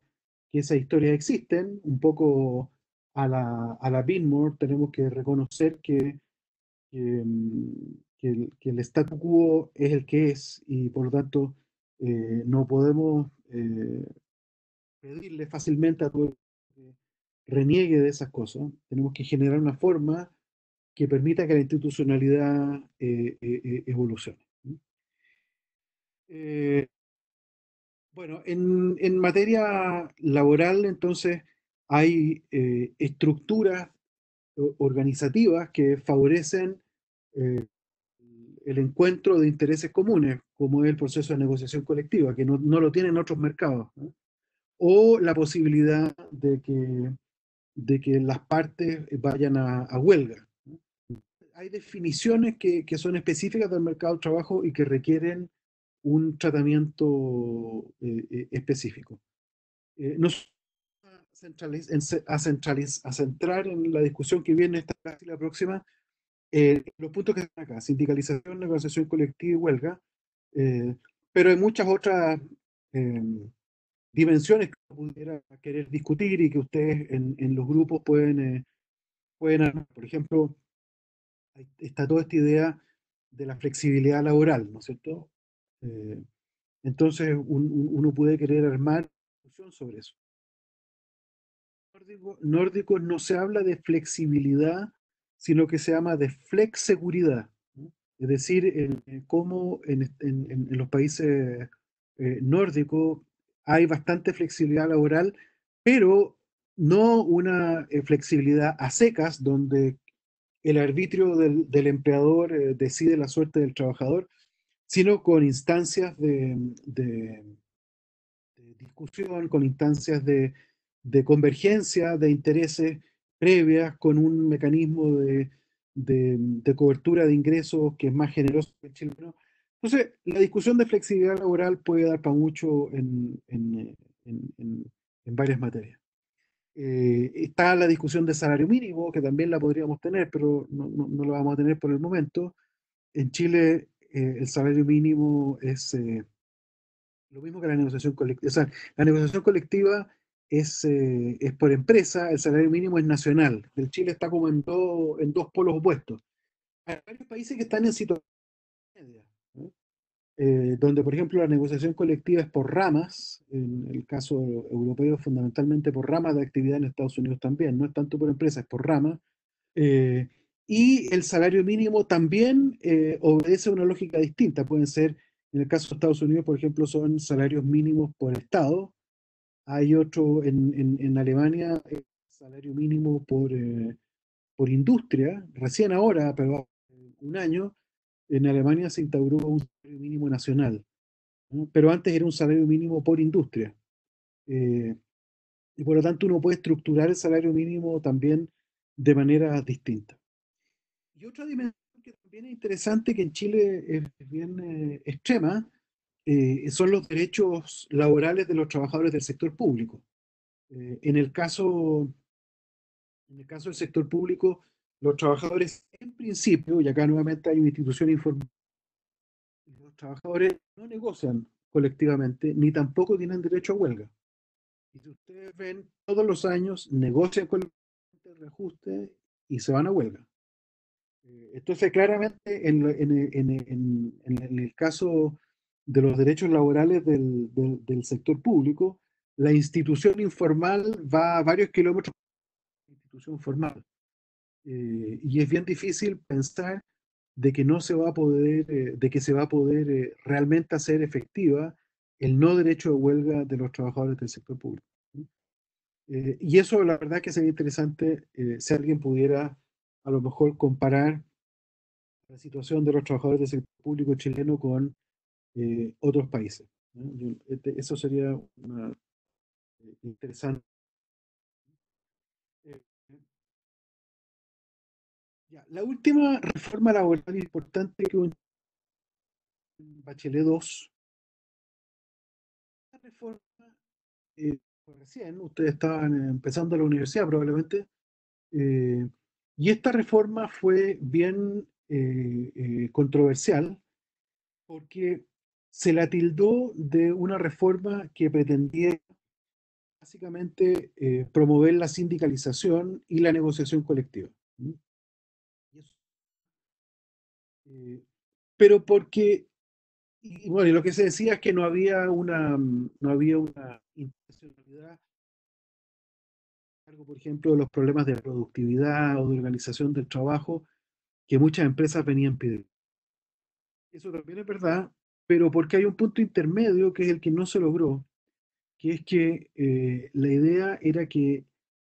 esas historias existen, un poco a la Binmore. Tenemos que reconocer que el statu quo es el que es, y por lo tanto no podemos pedirle fácilmente a todo el que reniegue de esas cosas. Tenemos que generar una forma que permita que la institucionalidad evolucione. Eh, bueno, en materia laboral, entonces, hay estructuras organizativas que favorecen eh, el encuentro de intereses comunes, como es el proceso de negociación colectiva, que no lo tienen otros mercados, ¿no? O la posibilidad de que las partes vayan a huelga, ¿no? Hay definiciones que son específicas del mercado del trabajo y que requieren un tratamiento específico. Nos a centrar en la discusión que viene esta clase y la próxima, los puntos que están acá: sindicalización, negociación colectiva y huelga, eh, pero hay muchas otras eh, dimensiones que uno pudiera querer discutir y que ustedes en los grupos pueden armar. Por ejemplo, está toda esta idea de la flexibilidad laboral, ¿no es cierto? Eh, entonces uno puede querer armar una discusión sobre eso. Nórdicos no se habla de flexibilidad, sino que se llama de flexseguridad, ¿no? Es decir, cómo en los países nórdicos hay bastante flexibilidad laboral, pero no una flexibilidad a secas, donde el arbitrio del empleador decide la suerte del trabajador, sino con instancias de discusión, con instancias de convergencia de intereses previas, con un mecanismo de cobertura de ingresos que es más generoso que el chileno. Entonces, la discusión de flexibilidad laboral puede dar para mucho en varias materias. Está la discusión de salario mínimo, que también la podríamos tener, pero no la vamos a tener por el momento. En Chile, el salario mínimo es lo mismo que la negociación colectiva. O sea, la negociación colectiva es por empresa, el salario mínimo es nacional. El Chile está como en dos polos opuestos. Hay varios países que están en situación media, ¿no? Donde, por ejemplo, la negociación colectiva es por ramas. En el caso europeo, fundamentalmente por ramas de actividad. En Estados Unidos también, no es tanto por empresa, es por ramas. Eh, y el salario mínimo también obedece a una lógica distinta. Pueden ser, en el caso de Estados Unidos, por ejemplo, son salarios mínimos por estado. Hay otro en Alemania, salario mínimo por industria. Recién ahora, pero un año, en Alemania se instauró un salario mínimo nacional, ¿no? Pero antes era un salario mínimo por industria. Eh, y por lo tanto uno puede estructurar el salario mínimo también de manera distinta. Y otra dimensión que también es interesante, que en Chile es bien extrema, son los derechos laborales de los trabajadores del sector público. Eh, en el caso, en el caso del sector público, los trabajadores, en principio, y acá nuevamente hay una institución informal, los trabajadores no negocian colectivamente, ni tampoco tienen derecho a huelga. Y si ustedes ven, todos los años negocian colectivamente el reajuste y se van a huelga. Entonces, claramente, en el caso de los derechos laborales del sector público, la institución informal va a varios kilómetros de la institución formal. Y es bien difícil pensar de que no se va a poder, de que se va a poder realmente hacer efectiva el no derecho de huelga de los trabajadores del sector público. Y eso, la verdad, que sería interesante si alguien pudiera a lo mejor comparar la situación de los trabajadores del sector público chileno con otros países, ¿no? Eso sería interesante. Eh, ya, la última reforma laboral importante que hubo en Bachelet 2, esta reforma, fue recién, ustedes estaban empezando la universidad probablemente, eh, y esta reforma fue bien controversial porque se la tildó de una reforma que pretendía básicamente promover la sindicalización y la negociación colectiva. ¿Mm? Y eso, eh, pero porque, y bueno, y lo que se decía es que no había una intencionalidad, algo, por ejemplo, de los problemas de productividad o de organización del trabajo que muchas empresas venían pidiendo. Eso también es verdad, pero porque hay un punto intermedio que es el que no se logró, que es que la idea era que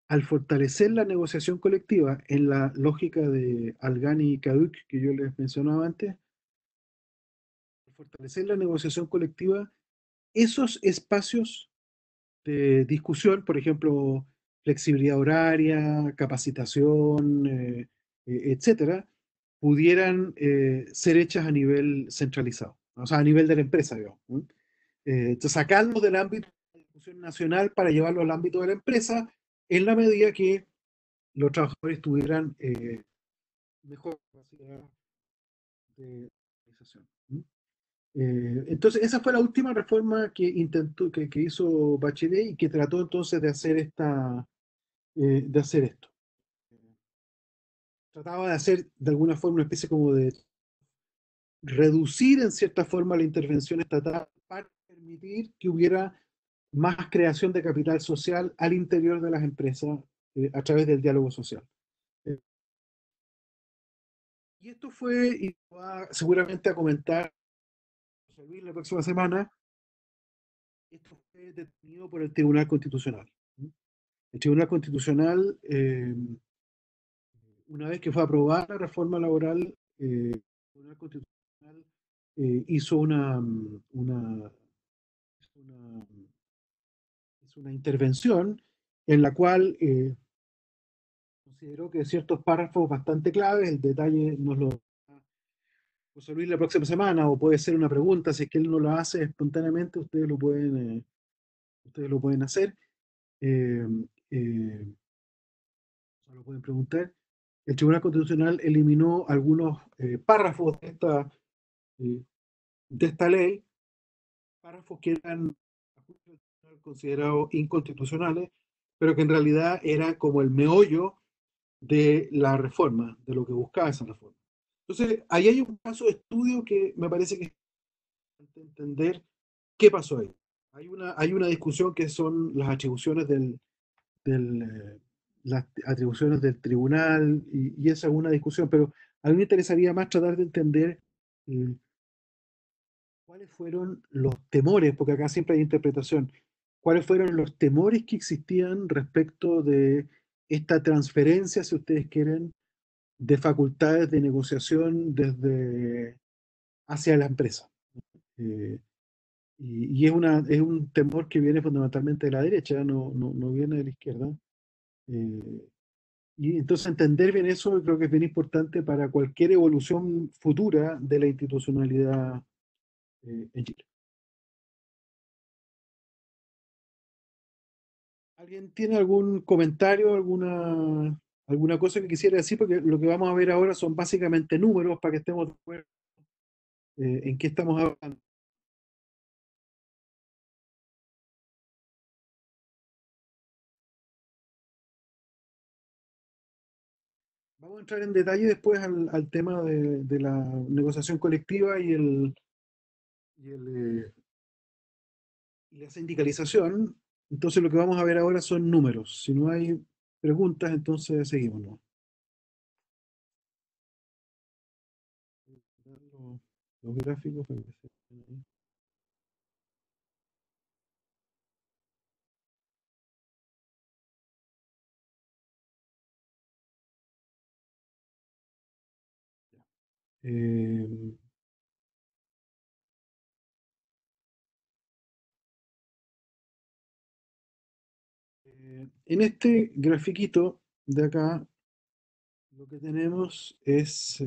al fortalecer la negociación colectiva en la lógica de Algani y Caduc que yo les mencionaba antes, al fortalecer la negociación colectiva, esos espacios de discusión, por ejemplo, flexibilidad horaria, capacitación, etcétera, pudieran ser hechas a nivel centralizado, o sea, a nivel de la empresa, digamos. ¿No? Entonces, sacarlo del ámbito de la discusión nacional para llevarlo al ámbito de la empresa, en la medida que los trabajadores tuvieran mejor capacidad de organización. ¿Mm? Entonces, esa fue la última reforma que intentó, que hizo Bachelet y que trató entonces de hacer esto. Trataba de hacer de alguna forma una especie como de reducir en cierta forma la intervención estatal para permitir que hubiera más creación de capital social al interior de las empresas a través del diálogo social. Eh, y esto fue, y va seguramente a comentar José Luis la próxima semana, esto fue detenido por el Tribunal Constitucional. El Tribunal Constitucional, una vez que fue aprobada la reforma laboral, el Tribunal Constitucional hizo una, una intervención en la cual consideró que ciertos párrafos bastante claves, el detalle nos lo da José Luis la próxima semana, o puede ser una pregunta, si es que él no lo hace espontáneamente, ustedes lo pueden hacer, eh, eh, lo pueden preguntar. El Tribunal Constitucional eliminó algunos párrafos eh, de esta ley, párrafos que eran considerados inconstitucionales, pero que en realidad eran como el meollo de la reforma, de lo que buscaba esa reforma. Entonces, ahí hay un caso de estudio que me parece que es importante entender qué pasó ahí. Hay una discusión que son las atribuciones las atribuciones del tribunal, y esa es una discusión, pero a mí me interesaría más tratar de entender eh, cuáles fueron los temores, porque acá siempre hay interpretación, cuáles fueron los temores que existían respecto de esta transferencia, si ustedes quieren, de facultades de negociación desde hacia la empresa. Eh, y es un temor que viene fundamentalmente de la derecha, no viene de la izquierda. Eh, y entonces entender bien eso creo que es bien importante para cualquier evolución futura de la institucionalidad en Chile. ¿Alguien tiene algún comentario, alguna cosa que quisiera decir? Porque lo que vamos a ver ahora son básicamente números para que estemos de acuerdo en qué estamos hablando. Vamos a entrar en detalle después al tema de la negociación colectiva y, el, y la sindicalización. Entonces lo que vamos a ver ahora son números. Si no hay preguntas, entonces seguimos, ¿no? Los gráficos para que se vean ahí. Eh, en este grafiquito de acá, lo que tenemos es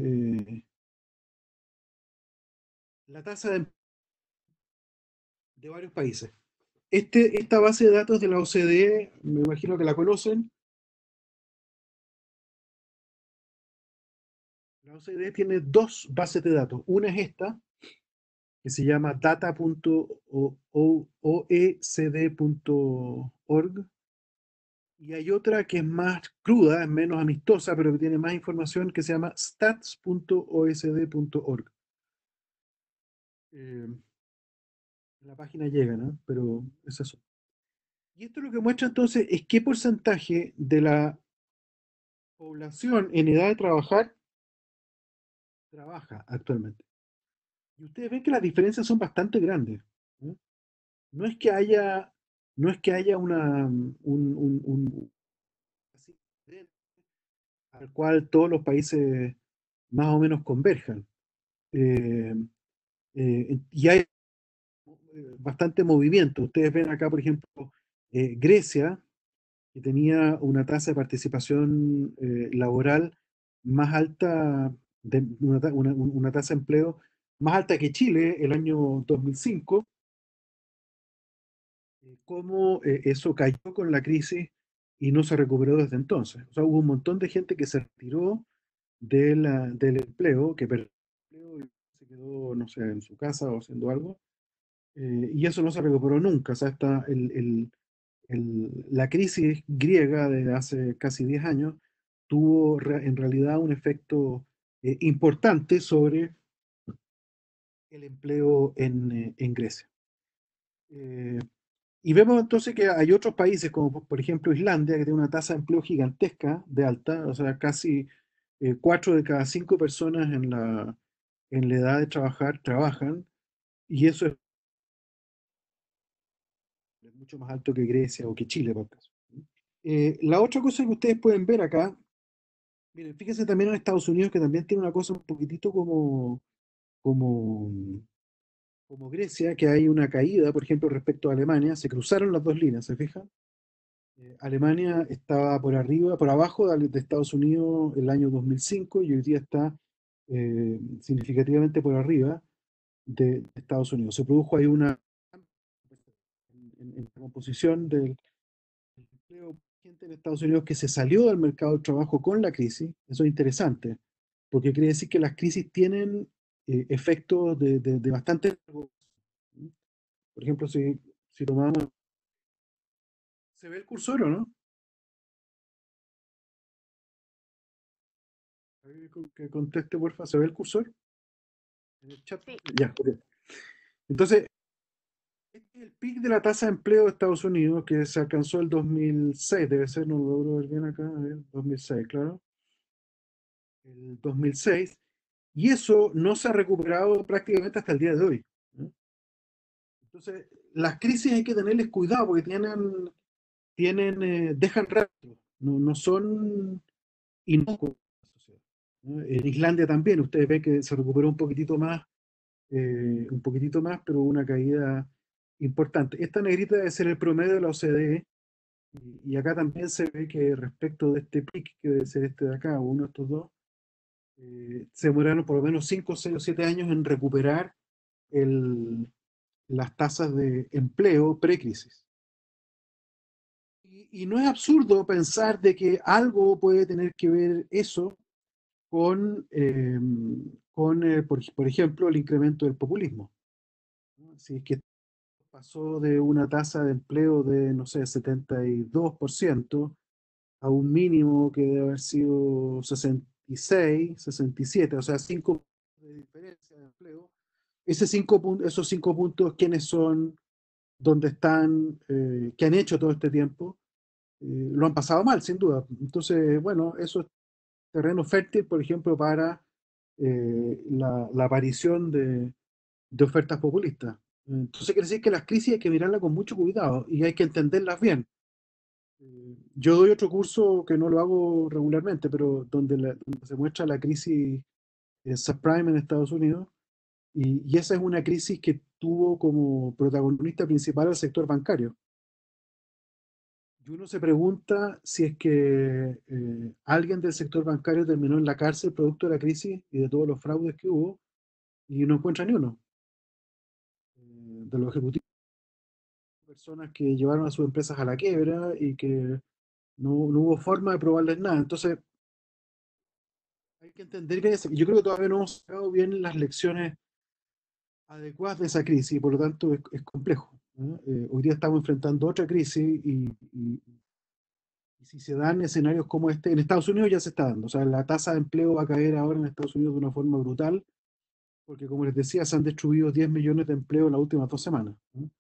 la tasa de varios países. Esta base de datos de la OCDE, me imagino que la conocen. La OCDE tiene dos bases de datos. Una es esta, que se llama data.oecd.org, y hay otra que es más cruda, es menos amistosa, pero que tiene más información, que se llama stats.oecd.org. La página llega, ¿no? Pero es eso. Y esto lo que muestra entonces es qué porcentaje de la población en edad de trabajar trabaja actualmente. Y ustedes ven que las diferencias son bastante grandes, ¿no? No es que haya, no es que haya así, al cual todos los países más o menos converjan. Eh, y hay bastante movimiento. Ustedes ven acá, por ejemplo, Grecia, que tenía una tasa de participación laboral más alta, una tasa de empleo más alta que Chile el año 2005. Cómo eso cayó con la crisis y no se recuperó desde entonces. O sea, hubo un montón de gente que se retiró del empleo, que perdió el empleo y se quedó, no sé, en su casa o haciendo algo, y eso no se recuperó nunca. O sea, la crisis griega de hace casi 10 años tuvo en realidad un efecto importante sobre el empleo en Grecia. Y vemos entonces que hay otros países, como por ejemplo Islandia, que tiene una tasa de empleo gigantesca de alta, o sea, casi 4 de cada 5 personas en la edad de trabajar trabajan, y eso es mucho más alto que Grecia o que Chile, por caso. La otra cosa que ustedes pueden ver acá, miren, fíjense también en Estados Unidos, que también tiene una cosa un poquitito como, como Grecia, que hay una caída, por ejemplo, respecto a Alemania, se cruzaron las dos líneas, ¿se fijan? Alemania estaba por arriba, por abajo de Estados Unidos el año 2005 y hoy día está significativamente por arriba de Estados Unidos. Se produjo ahí una en la composición del empleo gente en Estados Unidos que se salió del mercado de trabajo con la crisis. Eso es interesante, porque quiere decir que las crisis tienen efectos de bastante. Por ejemplo, si tomamos. ¿Se ve el cursor o no? Que conteste, porfa. ¿Se ve el cursor en el chat? Sí. Ya, ok. Entonces, este es el pic de la tasa de empleo de Estados Unidos que se alcanzó el 2006, debe ser, no lo logro ver bien acá, a ver, 2006, claro. El 2006, y eso no se ha recuperado prácticamente hasta el día de hoy, ¿no? Entonces, las crisis hay que tenerles cuidado porque dejan rastro, no son inocuos, ¿no? En Islandia también, ustedes ven que se recuperó un poquitito más, pero una caída importante. Esta negrita debe ser el promedio de la OCDE, y acá también se ve que respecto de este pic, que debe ser este de acá, o uno de estos dos, se demoraron por lo menos 5, 6 o 7 años en recuperar las tasas de empleo pre-crisis. Y no es absurdo pensar de que algo puede tener que ver eso por ejemplo, el incremento del populismo, ¿no? Si es que pasó de una tasa de empleo de, no sé, 72% a un mínimo que debe haber sido 66, 67, o sea, 5 puntos de diferencia de empleo. Esos 5 puntos, ¿quiénes son? ¿Dónde están? ¿Qué han hecho todo este tiempo? Lo han pasado mal, sin duda. Entonces, bueno, eso es terreno fértil, por ejemplo, para la aparición de ofertas populistas. Entonces, quiere decir que las crisis hay que mirarlas con mucho cuidado y hay que entenderlas bien. Yo doy otro curso que no lo hago regularmente, pero donde se muestra la crisis subprime en Estados Unidos, y esa es una crisis que tuvo como protagonista principal al sector bancario. Y uno se pregunta si es que alguien del sector bancario terminó en la cárcel producto de la crisis y de todos los fraudes que hubo, y no encuentra ni uno. De los ejecutivos, personas que llevaron a sus empresas a la quiebra y que no hubo forma de probarles nada. Entonces, hay que entender bien eso. Yo creo que todavía no hemos sacado bien las lecciones adecuadas de esa crisis y por lo tanto es complejo, ¿no? Hoy día estamos enfrentando otra crisis y si se dan escenarios como este, en Estados Unidos ya se está dando. O sea, la tasa de empleo va a caer ahora en Estados Unidos de una forma brutal, porque como les decía, se han destruido 10 millones de empleos en las últimas 2 semanas, ¿no?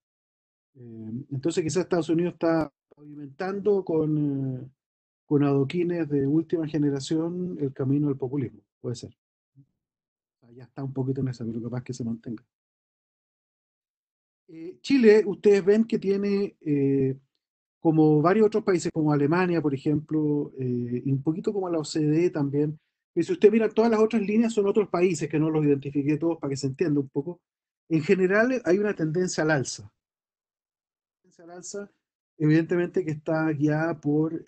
Entonces quizás Estados Unidos está pavimentando con adoquines de última generación el camino del populismo, puede ser. O sea, ya está un poquito en esa, pero capaz que se mantenga. Chile, ustedes ven que tiene, como varios otros países, como Alemania, por ejemplo, y un poquito como la OCDE también. Y si usted mira todas las otras líneas, son otros países que no los identifiqué todos para que se entienda un poco. En general hay una tendencia al alza. Tendencia al alza, evidentemente que está guiada por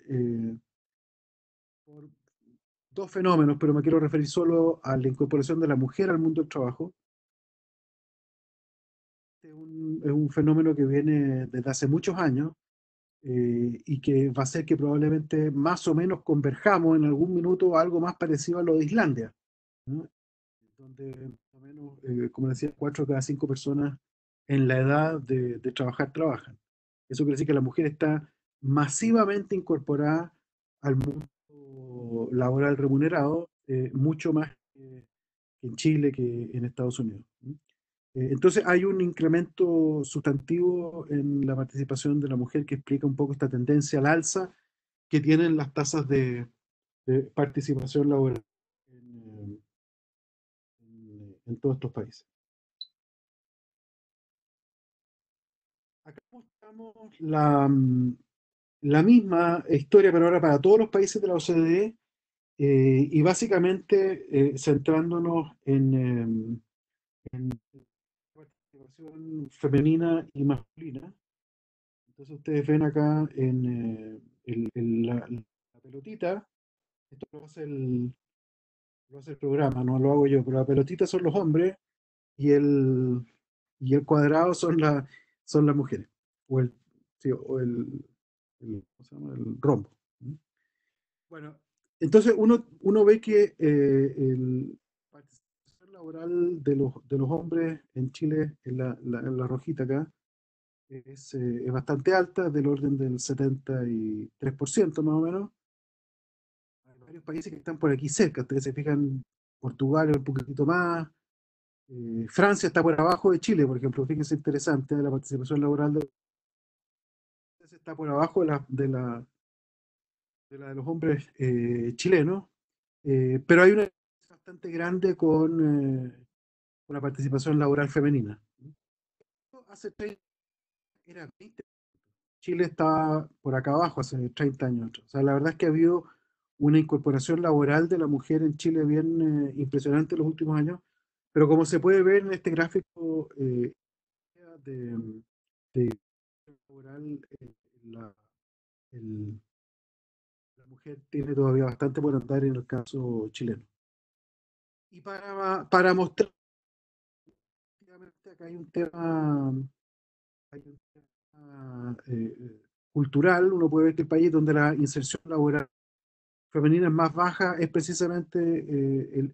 dos fenómenos, pero me quiero referir solo a la incorporación de la mujer al mundo del trabajo. Es un fenómeno que viene desde hace muchos años, y que va a hacer que probablemente más o menos converjamos en algún minuto a algo más parecido a lo de Islandia, ¿no? Donde más o menos, como decía, 4 de cada 5 personas en la edad de trabajar trabajan. Eso quiere decir que la mujer está masivamente incorporada al mundo laboral remunerado, mucho más que en Chile, que en Estados Unidos, ¿no? Entonces hay un incremento sustantivo en la participación de la mujer que explica un poco esta tendencia al alza que tienen las tasas de participación laboral en, en todos estos países. Acá mostramos la misma historia, pero ahora para todos los países de la OCDE, y básicamente centrándonos en participación femenina y masculina. Entonces ustedes ven acá la pelotita, esto lo hace el programa, no lo hago yo, pero la pelotita son los hombres y el cuadrado son las mujeres, o el, sí, o ¿cómo se llama? El rombo. Bueno, entonces uno ve que la participación laboral de los hombres en Chile, en la rojita acá, es bastante alta, del orden del 73% más o menos. Hay varios países que están por aquí cerca, ustedes se fijan, Portugal es un poquitito más, Francia está por abajo de Chile, por ejemplo, fíjense interesante, la participación laboral de está por abajo de los hombres chilenos, pero hay una diferencia bastante grande con la participación laboral femenina. Hace 30 era 20. Chile estaba por acá abajo hace 30 años atrás. O sea, la verdad es que ha habido una incorporación laboral de la mujer en Chile bien impresionante en los últimos años, pero como se puede ver en este gráfico de, de laboral, la, el- la mujer tiene todavía bastante por andar en el caso chileno. Y para mostrar, efectivamente, acá hay un tema cultural. Uno puede ver que el país donde la inserción laboral femenina es más baja es precisamente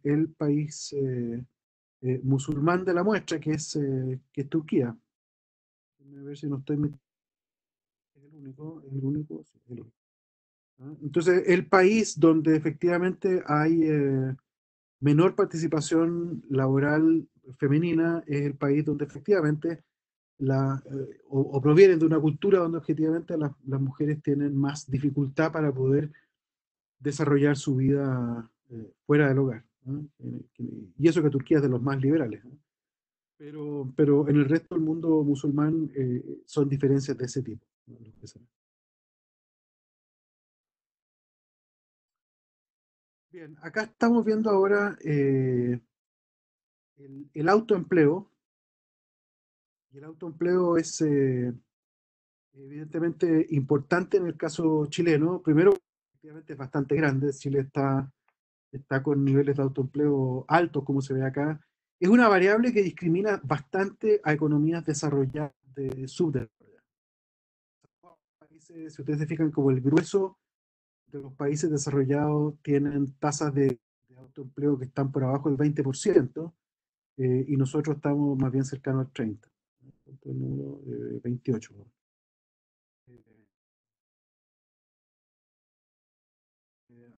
el país musulmán de la muestra, que es Turquía. Déjenme ver si no estoy es el único, sí, el único. ¿Ah? Entonces, el país donde efectivamente hay menor participación laboral femenina es el país donde efectivamente o provienen de una cultura donde objetivamente las mujeres tienen más dificultad para poder desarrollar su vida fuera del hogar, ¿no? Y eso que Turquía es de los más liberales, ¿no? Pero en el resto del mundo musulmán son diferencias de ese tipo, ¿no? Bien, acá estamos viendo ahora el autoempleo, y el autoempleo es evidentemente importante en el caso chileno. Primero, efectivamente es bastante grande. Chile está con niveles de autoempleo altos, como se ve acá. Es una variable que discrimina bastante a economías desarrolladas de subdesarrolladas. Si ustedes se fijan, como el grueso de los países desarrollados tienen tasas de autoempleo que están por abajo del 20%, y nosotros estamos más bien cercanos al 30%, el número 28%.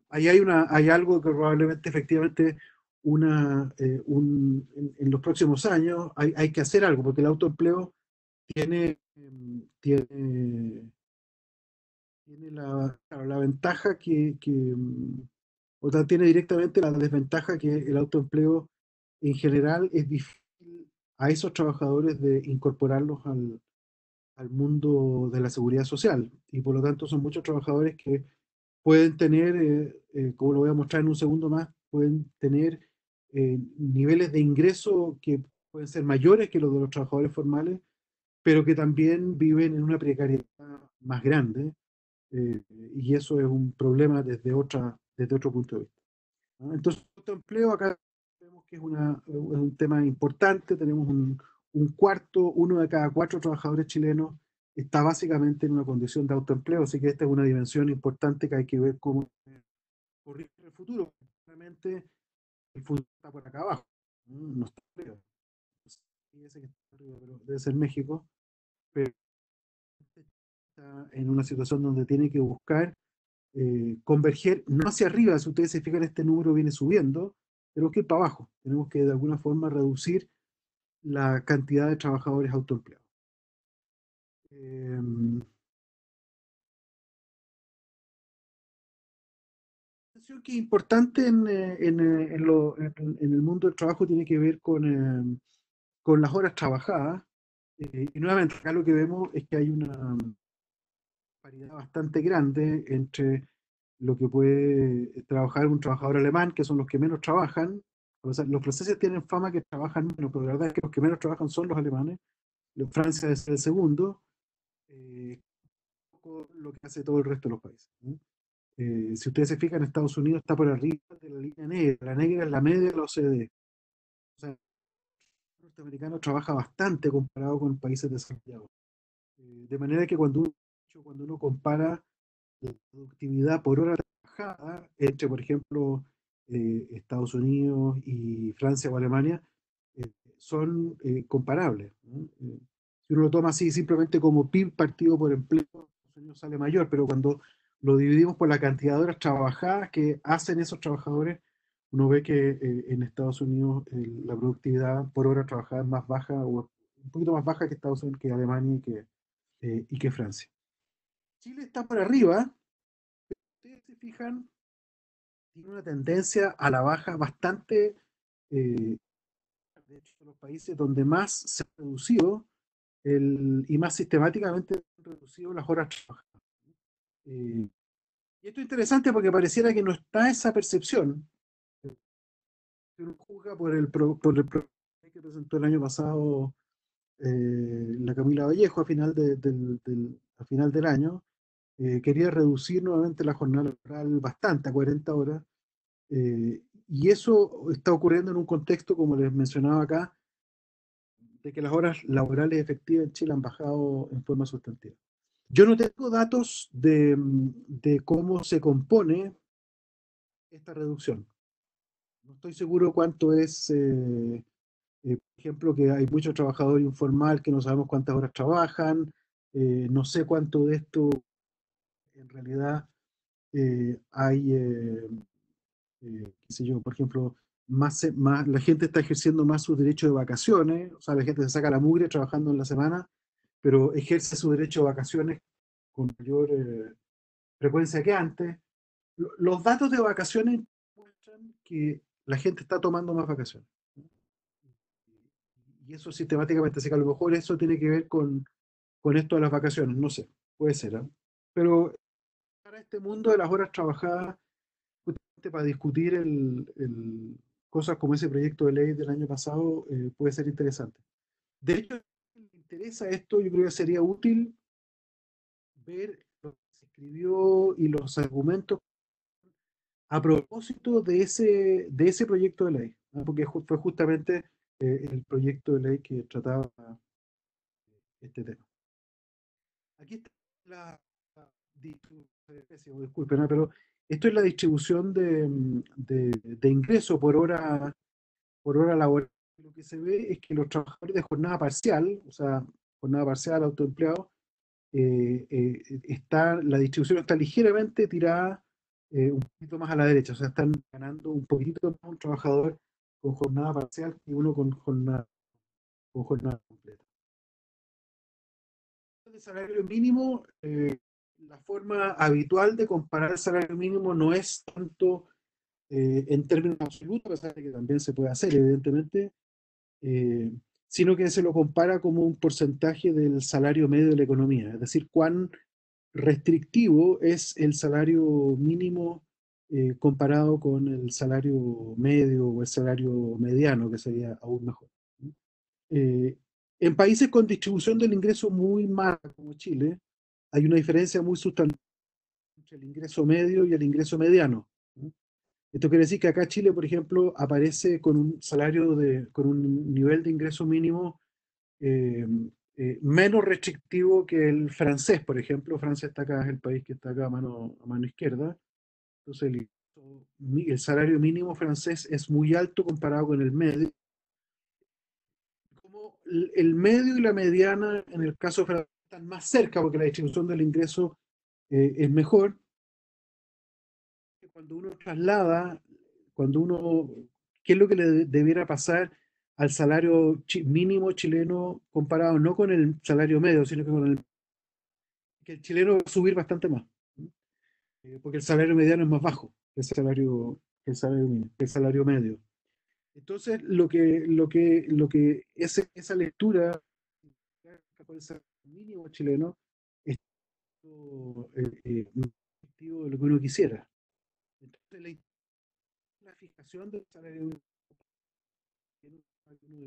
Ahí hay algo que probablemente efectivamente en los próximos años hay que hacer algo, porque el autoempleo tiene, tiene claro, la ventaja o sea, tiene directamente la desventaja que el autoempleo en general es difícil a esos trabajadores de incorporarlos al mundo de la seguridad social, y por lo tanto son muchos trabajadores que pueden tener, como lo voy a mostrar en un segundo más, pueden tener niveles de ingreso que pueden ser mayores que los de los trabajadores formales, pero que también viven en una precariedad más grande, y eso es un problema desde otro punto de vista, ¿no? Entonces, el empleo acá vemos que es un tema importante. Tenemos un cuarto, uno de cada cuatro trabajadores chilenos está básicamente en una condición de autoempleo, así que esta es una dimensión importante que hay que ver cómo corrige en el futuro. Realmente el futuro está por acá abajo, no está arriba. Sí, ese que está arriba, pero debe ser México, pero está en una situación donde tiene que buscar converger no hacia arriba. Si ustedes se fijan, este número viene subiendo, tenemos que ir para abajo, tenemos que de alguna forma reducir la cantidad de trabajadores autoempleados. Eh, que es importante en el mundo del trabajo tiene que ver con las horas trabajadas. Y nuevamente, acá lo que vemos es que hay una paridad bastante grande entre lo que puede trabajar un trabajador alemán, que son los que menos trabajan. O sea, los franceses tienen fama que trabajan menos, pero la verdad es que los que menos trabajan son los alemanes. Francia es el segundo, eh, lo que hace todo el resto de los países, ¿no? Si ustedes se fijan, Estados Unidos está por arriba de la línea negra. La negra es la media de la OCDE. O sea, el norteamericano trabaja bastante comparado con países desarrollados. De manera que cuando uno compara la productividad por hora trabajada entre, por ejemplo, Estados Unidos y Francia o Alemania, eh, son comparables, ¿no? Si uno lo toma así simplemente como PIB partido por empleo, Estados Unidos sale mayor, pero cuando lo dividimos por la cantidad de horas trabajadas que hacen esos trabajadores, uno ve que en Estados Unidos la productividad por hora trabajada es más baja, o un poquito más baja que Estados Unidos, que Alemania y que Francia. Chile está por arriba. Ustedes se fijan, tiene una tendencia a la baja bastante, de hecho, los países donde más se ha reducido y más sistemáticamente se han reducido las horas trabajadas. Y esto es interesante porque pareciera que no está esa percepción. Se nos juzga por el programa que presentó el año pasado la Camila Vallejo a final del año. Quería reducir nuevamente la jornada laboral bastante, a 40 horas. Y eso está ocurriendo en un contexto, como les mencionaba acá, de que las horas laborales efectivas en Chile han bajado en forma sustantiva. Yo no tengo datos de cómo se compone esta reducción. No estoy seguro cuánto es, por ejemplo, que hay mucho trabajador informal que no sabemos cuántas horas trabajan. No sé cuánto de esto en realidad hay, qué sé yo, por ejemplo, la gente está ejerciendo más su derecho de vacaciones. O sea, la gente se saca la mugre trabajando en la semana, pero ejerce su derecho de vacaciones con mayor frecuencia que antes. Los datos de vacaciones muestran que la gente está tomando más vacaciones, ¿no? Y eso sistemáticamente, así que a lo mejor eso tiene que ver con esto de las vacaciones, no sé, puede ser, ¿eh? Pero para este mundo de las horas trabajadas, justamente para discutir cosas como ese proyecto de ley del año pasado puede ser interesante. De hecho, si me interesa esto, yo creo que sería útil ver lo que se escribió y los argumentos a propósito de ese proyecto de ley, ¿no? Porque fue justamente el proyecto de ley que trataba este tema. Aquí está la distribución, disculpen, ¿no? Pero esto es la distribución de ingreso por hora laboral. Lo que se ve es que los trabajadores de jornada parcial, o sea, jornada parcial, autoempleados, la distribución está ligeramente tirada un poquito más a la derecha, o sea, están ganando un poquitito más un trabajador con jornada parcial que uno con jornada completa. El salario mínimo, la forma habitual de comparar el salario mínimo no es tanto en términos absolutos, a pesar de que también se puede hacer, evidentemente, eh, sino que se lo compara como un porcentaje del salario medio de la economía, es decir, cuán restrictivo es el salario mínimo comparado con el salario medio o el salario mediano, que sería aún mejor. Eh, en países con distribución del ingreso muy mala como Chile, hay una diferencia muy sustancial entre el ingreso medio y el ingreso mediano. Esto quiere decir que acá Chile, por ejemplo, aparece con un con un nivel de ingreso mínimo eh, menos restrictivo que el francés, por ejemplo. Francia está acá, es el país que está acá a mano izquierda. Entonces, el salario mínimo francés es muy alto comparado con el medio. Como el medio y la mediana, en el caso francés, están más cerca porque la distribución del ingreso es mejor. Cuando uno traslada, cuando uno, ¿qué es lo que le debiera pasar al salario mínimo chileno comparado no con el salario medio, sino que con que el chileno va a subir bastante más? Porque el salario mediano es más bajo que el salario mínimo, que el salario medio. Entonces, esa lectura por el salario mínimo chileno es más efectivo de lo que uno quisiera. Entonces, la fijación del salario mínimo uno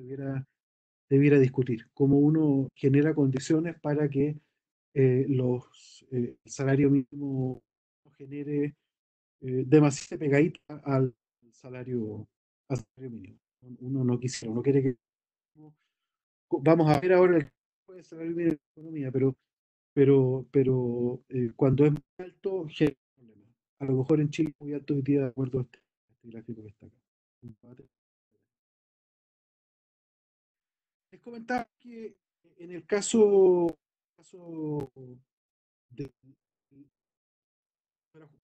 debiera discutir, cómo uno genera condiciones para que el salario mínimo no genere demasiado pegadita al salario mínimo. Uno no quisiera, uno quiere que... Vamos a ver ahora el salario mínimo de la economía, pero cuando es muy alto, genera problemas. A lo mejor en Chile es muy alto hoy día, de acuerdo a este gráfico que está acá. Les comentaba que en el caso del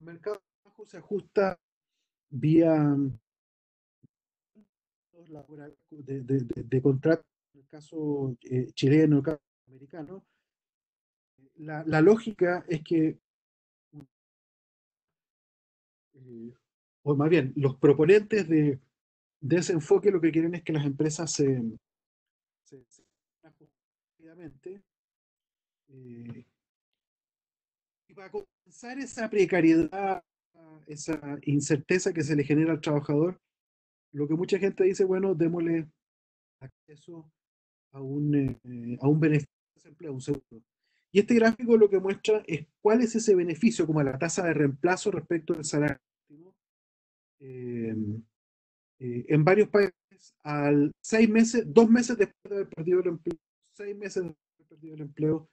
mercado de trabajo se ajusta vía laboral de contrato, en el caso chileno, en el caso americano. La lógica es que, o más bien, los proponentes de ese enfoque lo que quieren es que las empresas se ajusten rápidamente. Y para compensar esa precariedad, esa incerteza que se le genera al trabajador, lo que mucha gente dice, bueno, démosle acceso a un beneficio de desempleo, un seguro. Y este gráfico lo que muestra es cuál es ese beneficio, como la tasa de reemplazo respecto al salario mínimo. En varios países, al 6 meses, 2 meses después de haber perdido el empleo, 6 meses después de haber perdido el empleo,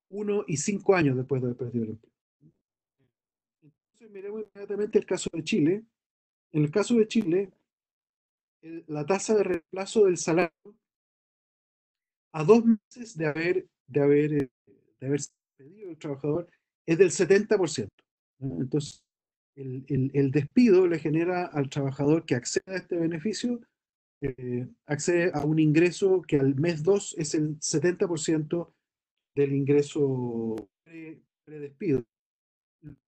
1 y 5 años después de haber perdido el empleo. Entonces, miremos inmediatamente el caso de Chile. En el caso de Chile, la tasa de reemplazo del salario a 2 meses de haber despedido el trabajador es del 70%. ¿No? Entonces, el despido le genera al trabajador que accede a este beneficio, accede a un ingreso que al mes 2 es el 70% del ingreso pre-despido.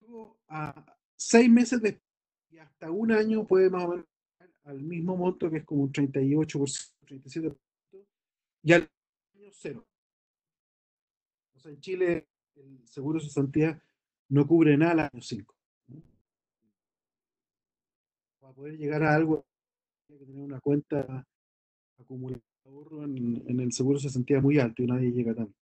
Luego, a 6 meses después y hasta un año puede más o menos al mismo monto, que es como un 38%, 37%, y al año cero. O sea, en Chile el seguro de cesantía no cubre nada al año 5. Para poder llegar a algo hay que tener una cuenta acumulada de ahorro en el seguro se sentía muy alto y nadie llega tanto.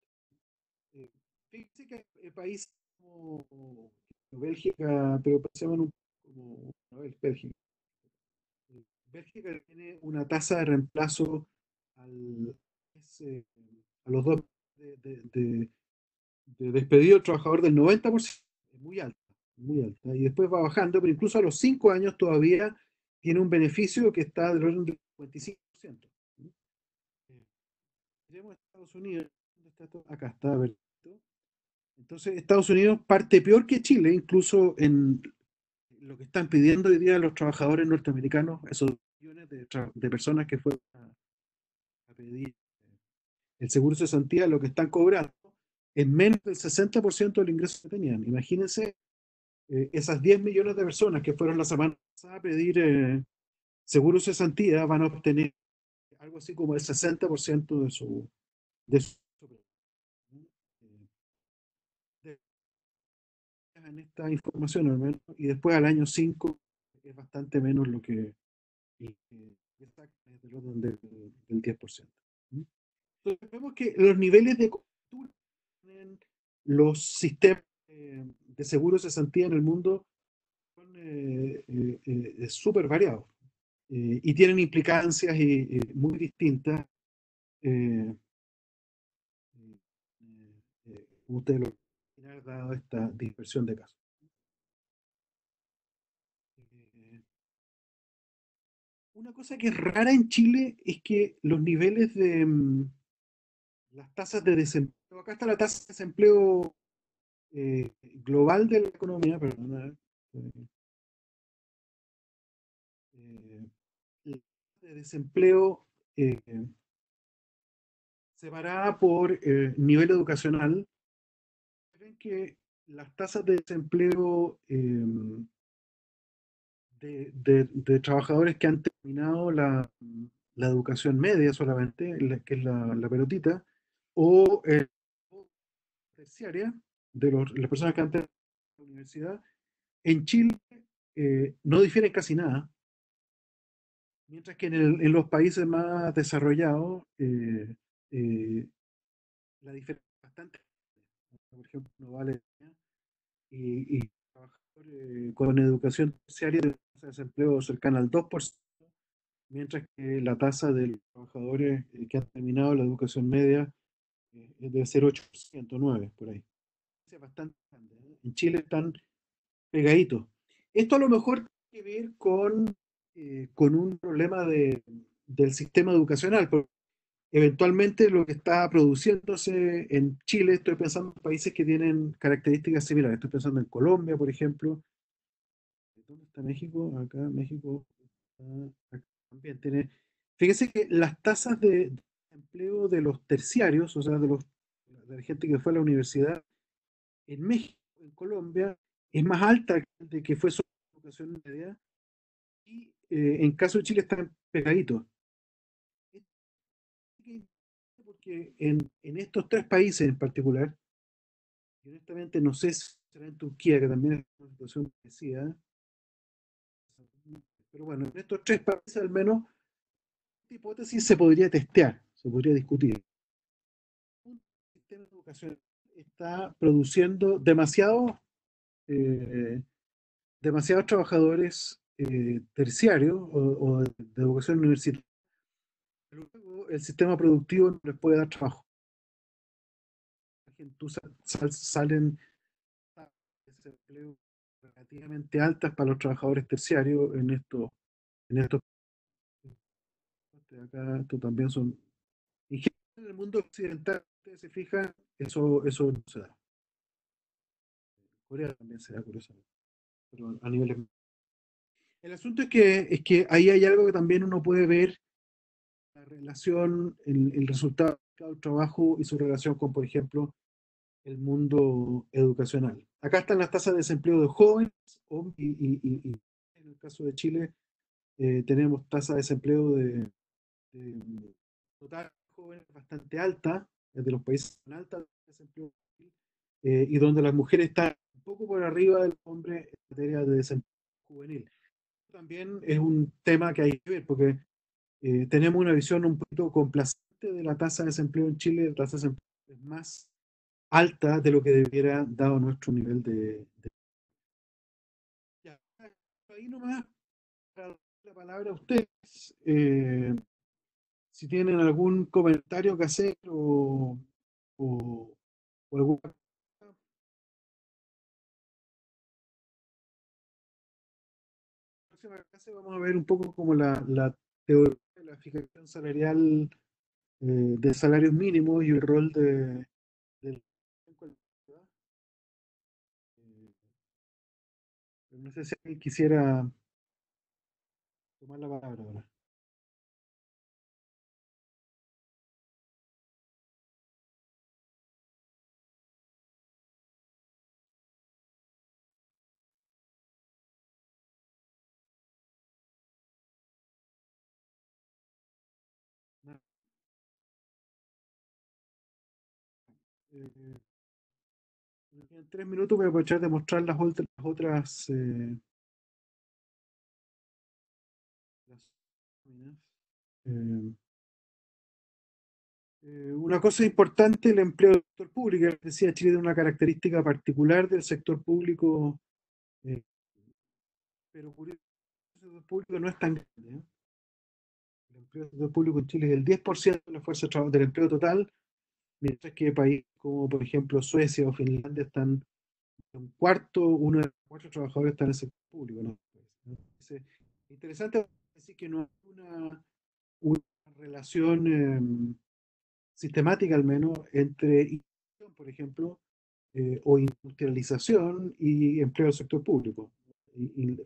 Fíjense que países como Bélgica, pero pensemos en como Bélgica. Bélgica tiene una tasa de reemplazo al, a los 2 de, de, de, de despedido del trabajador del 90%, es muy alta, muy alta. Y después va bajando, pero incluso a los 5 años todavía tiene un beneficio que está del orden del 55%. Tenemos Estados Unidos, ¿dónde está esto? Acá está, ¿verdad? Entonces, Estados Unidos parte peor que Chile, incluso en lo que están pidiendo hoy día los trabajadores norteamericanos, esos millones de personas que fueron a pedir el seguro de cesantía, lo que están cobrando es menos del 60% del ingreso que tenían. Imagínense esas 10 millones de personas que fueron la semana pasada a pedir seguro de cesantía van a obtener algo así como el 60% de su en esta información al menos, y después al año 5 es bastante menos lo que está del orden del 10%. Entonces vemos que los niveles de cobertura en los sistemas de seguro de cesantía en el mundo son súper variados y tienen implicancias muy distintas, como ustedes lo imaginan, dado esta dispersión de casos. Una cosa que es rara en Chile es que los niveles de las tasas de desempleo, acá está la tasa de desempleo global de la economía, perdona, la tasa de desempleo separada por nivel educacional. Ven que las tasas de desempleo de trabajadores que han terminado la educación media solamente, que es la pelotita, o terciaria, las personas que han terminado la universidad, en Chile no difieren casi nada, mientras que en los países más desarrollados la diferencia es bastante. Por ejemplo, no vale y trabajador con educación terciaria de tasa de desempleo cercana al 2%, mientras que la tasa de los trabajadores que han terminado la educación media debe ser 8%, 9%, por ahí. Es bastante grande, ¿eh? En Chile están pegaditos. Esto a lo mejor tiene que ver con un problema del sistema educacional, porque eventualmente lo que está produciéndose en Chile, estoy pensando en países que tienen características similares, estoy pensando en Colombia, por ejemplo. ¿Dónde está México? Acá México acá también tiene. Fíjese que las tasas de empleo de los terciarios, o sea, de la gente que fue a la universidad, en México, en Colombia, es más alta de que fue su educación media, y en caso de Chile están pegaditos. Porque en estos tres países en particular, y honestamente no sé si será en Turquía, que también es una situación parecida, pero bueno, en estos tres países al menos, esta hipótesis se podría testear, se podría discutir. Un sistema de educación está produciendo demasiados trabajadores terciarios o de educación universitaria. Luego el sistema productivo no les puede dar trabajo. Salen desempleos relativamente altas para los trabajadores terciarios en estos acá, esto también son en general en el mundo occidental, ustedes se fijan, eso no se da. En Corea también se da, curiosamente, pero a niveles. El asunto es que ahí hay algo que también uno puede ver, la relación, el resultado del trabajo y su relación con, por ejemplo, el mundo educacional. Acá están las tasas de desempleo de jóvenes y en el caso de Chile tenemos tasa de desempleo de total jóvenes bastante alta, es de los países con alta tasa de desempleo, y donde las mujeres están un poco por arriba del hombre en materia de desempleo juvenil. también es un tema que hay que ver, porque tenemos una visión un poquito complacente de la tasa de desempleo en Chile. La tasa de desempleo es más alta de lo que debiera, dado nuestro nivel de... Ya, ahí nomás, para dar la palabra a ustedes, si tienen algún comentario que hacer o, o alguna... próxima clase vamos a ver un poco como la teoría de la fijación salarial, de salarios mínimos y el rol del... No sé si alguien quisiera tomar la palabra ahora. No, eh, me quedan 3 minutos. Voy a aprovechar de mostrar las otras las láminas. Eh, una cosa importante, el empleo del sector público. Les decía, Chile tiene una característica particular del sector público, eh, pero curioso, el sector público no es tan grande, ¿eh? El empleo del sector público en Chile es el 10% de la fuerza de trabajo del empleo total, mientras que países como, por ejemplo, Suecia o Finlandia están un cuarto, uno de los 4 trabajadores está en el sector público, ¿no? Entonces, interesante decir que no hay una relación sistemática, al menos, entre inversión, por ejemplo, o industrialización y empleo del sector público.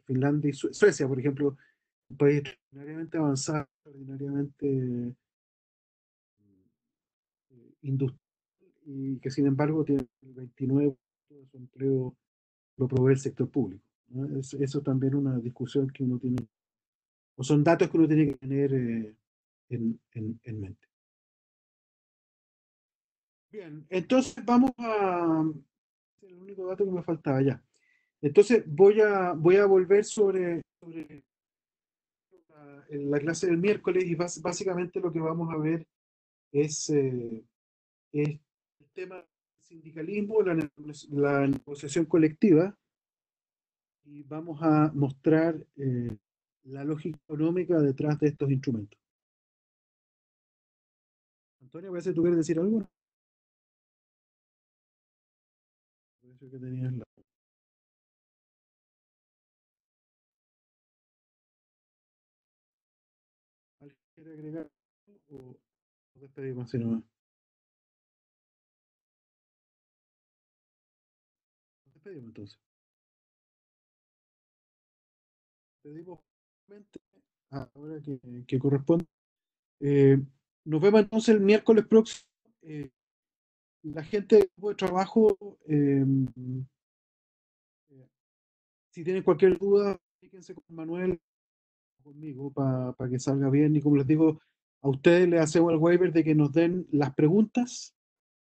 Finlandia y Suecia, por ejemplo, un país extraordinariamente avanzado, extraordinariamente industrial, y que sin embargo tiene el 29% de su empleo lo provee el sector público, ¿no? Eso también es una discusión que uno tiene, o son datos que uno tiene que tener en mente. Bien, entonces vamos a... Es el único dato que me faltaba ya. Entonces voy a volver sobre en la clase del miércoles, y básicamente lo que vamos a ver es el tema del sindicalismo, la negociación colectiva, y vamos a mostrar la lógica económica detrás de estos instrumentos. Antonio, parece que tú quieres decir algo, ¿no? Parece que tenías la... ¿Alguien quiere agregar algo o despedimos así nomás? Nos despedimos entonces. Despedimos justamente ahora que corresponde. Eh, Nos vemos entonces el miércoles próximo. Eh, la gente del grupo de trabajo, si tienen cualquier duda, comuníquense con Manuel o conmigo para que salga bien. Y como les digo, a ustedes les hacemos el waiver de que nos den las preguntas,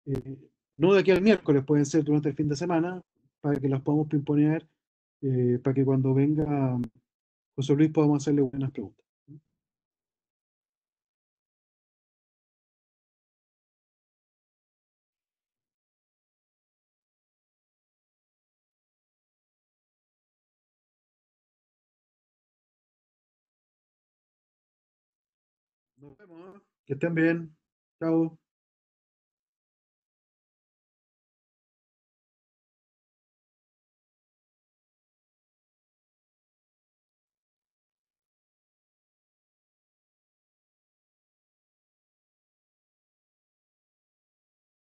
eh, no de aquí al miércoles, pueden ser durante el fin de semana, para que las podamos pimponear, para que cuando venga José Luis podamos hacerle buenas preguntas. Nos vemos, ¿eh? Que estén bien. Chao.